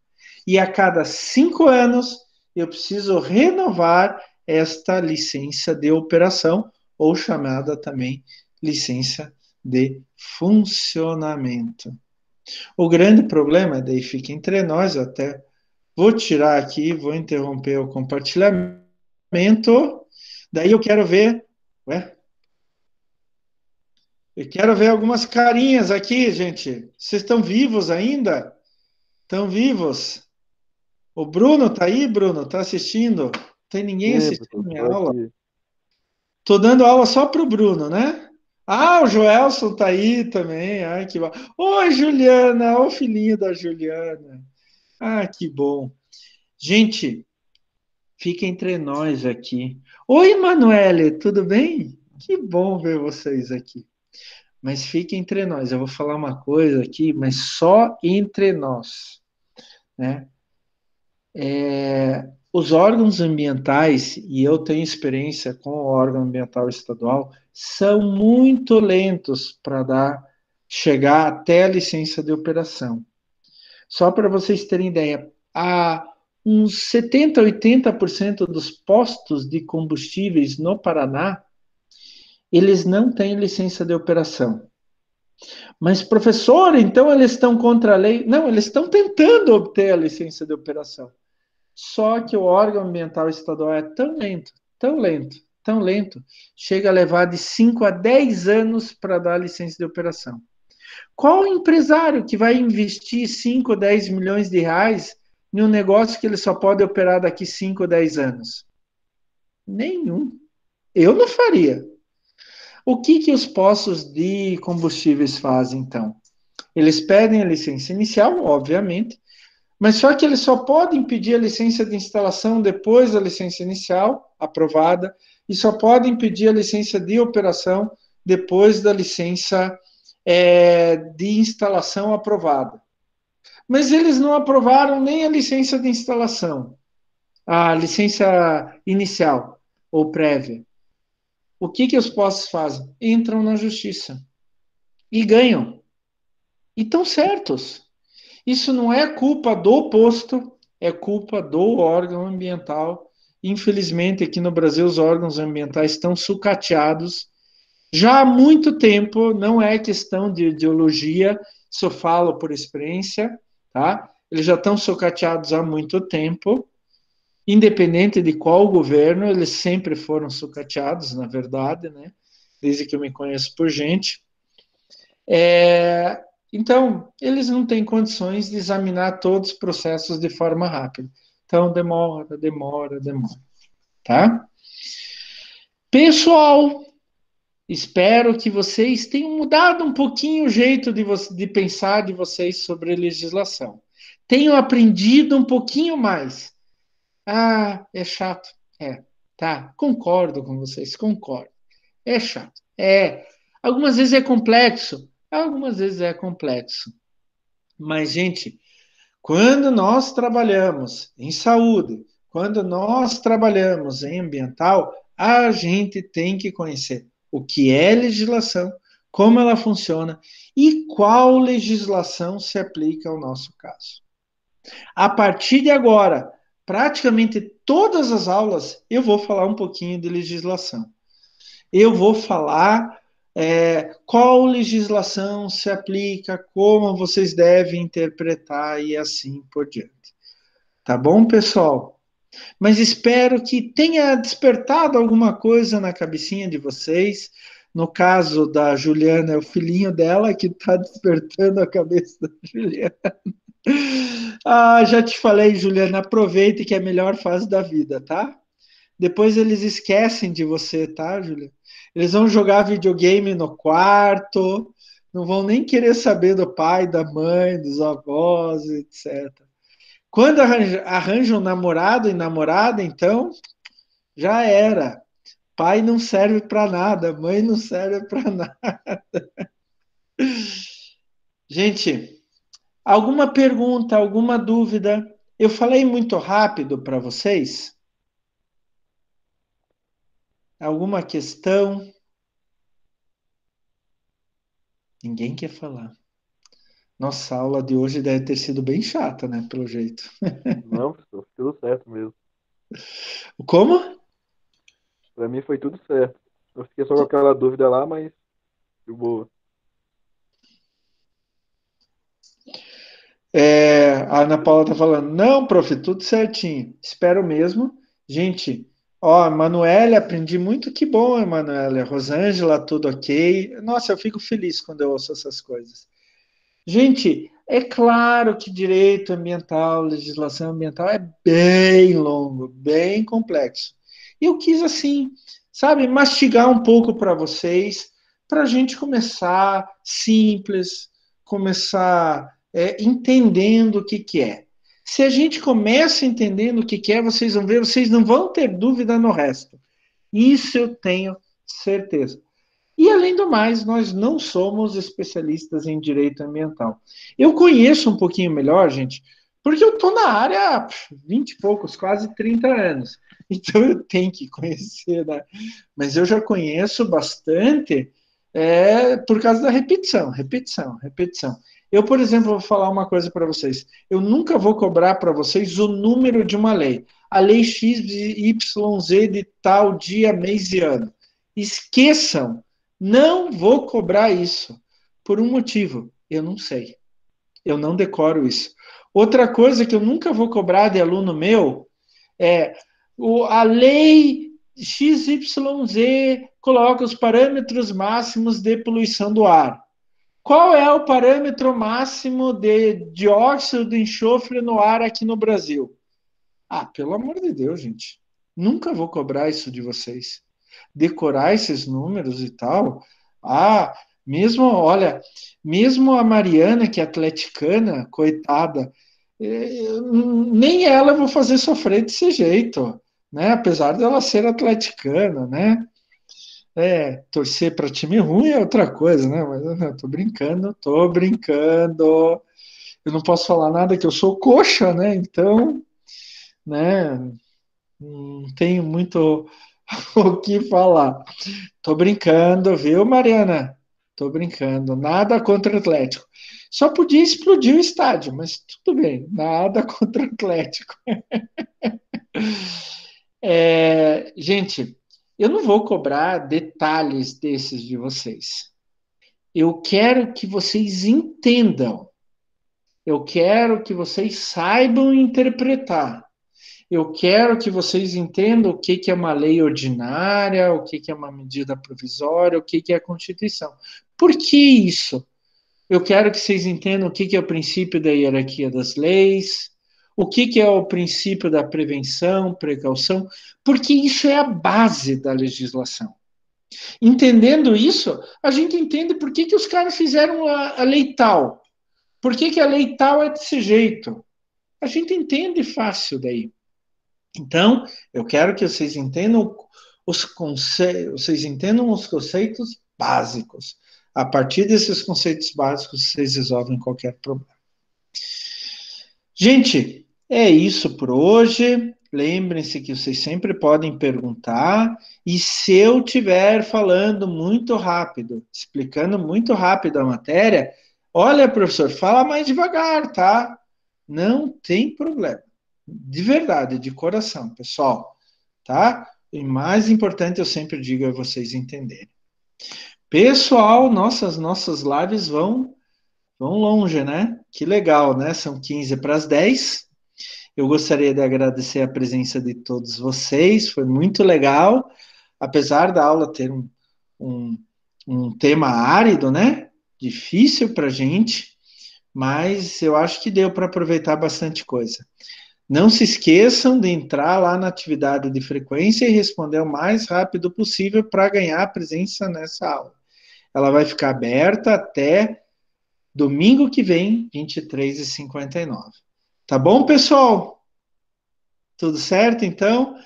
E a cada 5 anos, eu preciso renovar esta licença de operação, ou chamada também licença de funcionamento. O grande problema, daí fica entre nós, eu até vou tirar aqui, vou interromper o compartilhamento, daí eu quero ver, eu quero ver algumas carinhas aqui, gente. Vocês estão vivos ainda? Estão vivos? O Bruno tá aí, Bruno? Tá assistindo? Tem ninguém Sim, assistindo professor, minha estou aula? aqui. Tô dando aula só pro Bruno, né? Ah, o Joelson tá aí também. Ai, que bom. Oi, Juliana, o filhinho da Juliana. Ah, que bom. Gente, fica entre nós aqui. Oi, Emanuele, tudo bem? Que bom ver vocês aqui. Mas fica entre nós. Eu vou falar uma coisa aqui, mas só entre nós, né? Os órgãos ambientais, e eu tenho experiência com o órgão ambiental estadual, são muito lentos para chegar até a licença de operação. Só para vocês terem ideia, há uns 70, 80% dos postos de combustíveis no Paraná, eles não têm licença de operação. Mas, professor, então eles estão contra a lei? Não, eles estão tentando obter a licença de operação. Só que o órgão ambiental estadual é tão lento, tão lento, tão lento, chega a levar de 5 a 10 anos para dar a licença de operação. Qual empresário que vai investir 5 ou 10 milhões de reais em um negócio que ele só pode operar daqui 5 ou 10 anos? Nenhum. Eu não faria. O que os postos de combustíveis fazem, então? Eles pedem a licença inicial, obviamente, mas só que eles só podem pedir a licença de instalação depois da licença inicial aprovada e só podem pedir a licença de operação depois da licença de instalação aprovada. Mas eles não aprovaram nem a licença de instalação, a licença inicial ou prévia. O que os postos fazem? Entram na justiça e ganham. E estão certos. Isso não é culpa do posto, é culpa do órgão ambiental. Infelizmente, aqui no Brasil, os órgãos ambientais estão sucateados já há muito tempo, não é questão de ideologia, isso eu falo por experiência, tá? Eles já estão sucateados há muito tempo, independente de qual governo, eles sempre foram sucateados, na verdade, né? Desde que eu me conheço por gente. Então, eles não têm condições de examinar todos os processos de forma rápida. Então, demora, tá? Pessoal, Espero que vocês tenham mudado um pouquinho o jeito de pensar de vocês sobre legislação. Tenham aprendido um pouquinho mais. Ah, é chato. É, tá. Concordo com vocês, concordo. É chato. É. Algumas vezes é complexo. Algumas vezes é complexo. Mas, gente, quando nós trabalhamos em saúde, quando nós trabalhamos em ambiental, a gente tem que conhecer o que é legislação, como ela funciona e qual legislação se aplica ao nosso caso. A partir de agora, praticamente todas as aulas eu vou falar um pouquinho de legislação. Eu vou falar qual legislação se aplica, como vocês devem interpretar e assim por diante. Tá bom, pessoal? Mas espero que tenha despertado alguma coisa na cabecinha de vocês. No caso da Juliana, é o filhinho dela que está despertando a cabeça da Juliana. Ah, já te falei, Juliana, aproveite que é a melhor fase da vida, tá? Depois eles esquecem de você, tá, Juliana? Eles vão jogar videogame no quarto, não vão nem querer saber do pai, da mãe, dos avós, etc. Quando arranjam um namorado e namorada, então, já era. Pai não serve para nada, mãe não serve para nada. Gente, alguma pergunta, alguma dúvida? Eu falei muito rápido para vocês? Alguma questão? Ninguém quer falar. Nossa, a aula de hoje deve ter sido bem chata, né? Pelo jeito. Não, professor, tudo certo mesmo. Como? Pra mim foi tudo certo. Eu fiquei só com aquela dúvida lá, mas de boa. A Ana Paula tá falando, não, prof, tudo certinho. Espero mesmo. Gente, ó, Emanuele, aprendi muito, que bom, Emanuele. Rosângela, tudo ok. Nossa, eu fico feliz quando eu ouço essas coisas. Gente, é claro que direito ambiental, legislação ambiental é bem longo, bem complexo. E eu quis, assim, sabe, mastigar um pouco para vocês, para a gente começar simples, começar entendendo o que, que é. Se a gente começa entendendo o que, que é, vocês vão ver, vocês não vão ter dúvida no resto. Isso eu tenho certeza. E, além do mais, nós não somos especialistas em direito ambiental. Eu conheço um pouquinho melhor, gente, porque eu estou na área há 20 e poucos, quase 30 anos. Então, eu tenho que conhecer, né? Mas eu já conheço bastante por causa da repetição, repetição, repetição. Eu, por exemplo, vou falar uma coisa para vocês. Eu nunca vou cobrar para vocês o número de uma lei. A lei X, Y, Z de tal dia, mês e ano. Esqueçam. Não vou cobrar isso por um motivo. Eu não sei. Eu não decoro isso. Outra coisa que eu nunca vou cobrar de aluno meu é a lei XYZ coloca os parâmetros máximos de poluição do ar. Qual é o parâmetro máximo de dióxido de enxofre no ar aqui no Brasil? Ah, pelo amor de Deus, gente. Nunca vou cobrar isso de vocês. Decorar esses números e tal. Ah, mesmo, olha, mesmo a Mariana, que é atleticana, coitada, nem ela eu vou fazer sofrer desse jeito, né? Apesar dela ser atleticana, né? Torcer para time ruim é outra coisa, né? Mas eu tô brincando, tô brincando. Eu não posso falar nada que eu sou coxa, né? Então, né? Não tenho muito o que falar. Tô brincando, viu, Mariana? Tô brincando. Nada contra o Atlético. Só podia explodir o estádio, mas tudo bem. Nada contra o Atlético. Gente, eu não vou cobrar detalhes desses de vocês. Eu quero que vocês entendam. Eu quero que vocês saibam interpretar. Eu quero que vocês entendam o que, que é uma lei ordinária, o que, que é uma medida provisória, o que, que é a Constituição. Por que isso? Eu quero que vocês entendam o que, que é o princípio da hierarquia das leis, o que, que é o princípio da prevenção, precaução, porque isso é a base da legislação. Entendendo isso, a gente entende por que os caras fizeram a lei tal. Por que a lei tal é desse jeito? A gente entende fácil daí. Então, eu quero que vocês entendam vocês entendam os conceitos básicos. A partir desses conceitos básicos, vocês resolvem qualquer problema. Gente, é isso por hoje. Lembrem-se que vocês sempre podem perguntar. E se eu estiver falando muito rápido, explicando muito rápido a matéria, olha, professor, fala mais devagar, tá? Não tem problema. De verdade, de coração, pessoal, tá? E mais importante, eu sempre digo a vocês entenderem. Pessoal, nossas lives vão longe, né? Que legal, né? São 15 para as 10. Eu gostaria de agradecer a presença de todos vocês, foi muito legal, apesar da aula ter um, um tema árido, né? Difícil para a gente, mas eu acho que deu para aproveitar bastante coisa. Não se esqueçam de entrar lá na atividade de frequência e responder o mais rápido possível para ganhar presença nessa aula. Ela vai ficar aberta até domingo que vem, 23h59. Tá bom, pessoal? Tudo certo, então?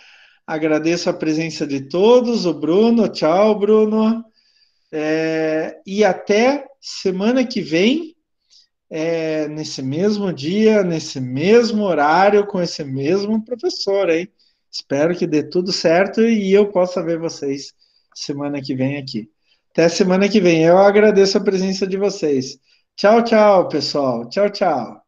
Agradeço a presença de todos. O Bruno, tchau, Bruno. E até semana que vem, nesse mesmo dia, nesse mesmo horário, com esse mesmo professor, hein? Espero que dê tudo certo e eu possa ver vocês semana que vem aqui. Até semana que vem. Eu agradeço a presença de vocês. Tchau, tchau, pessoal. Tchau, tchau.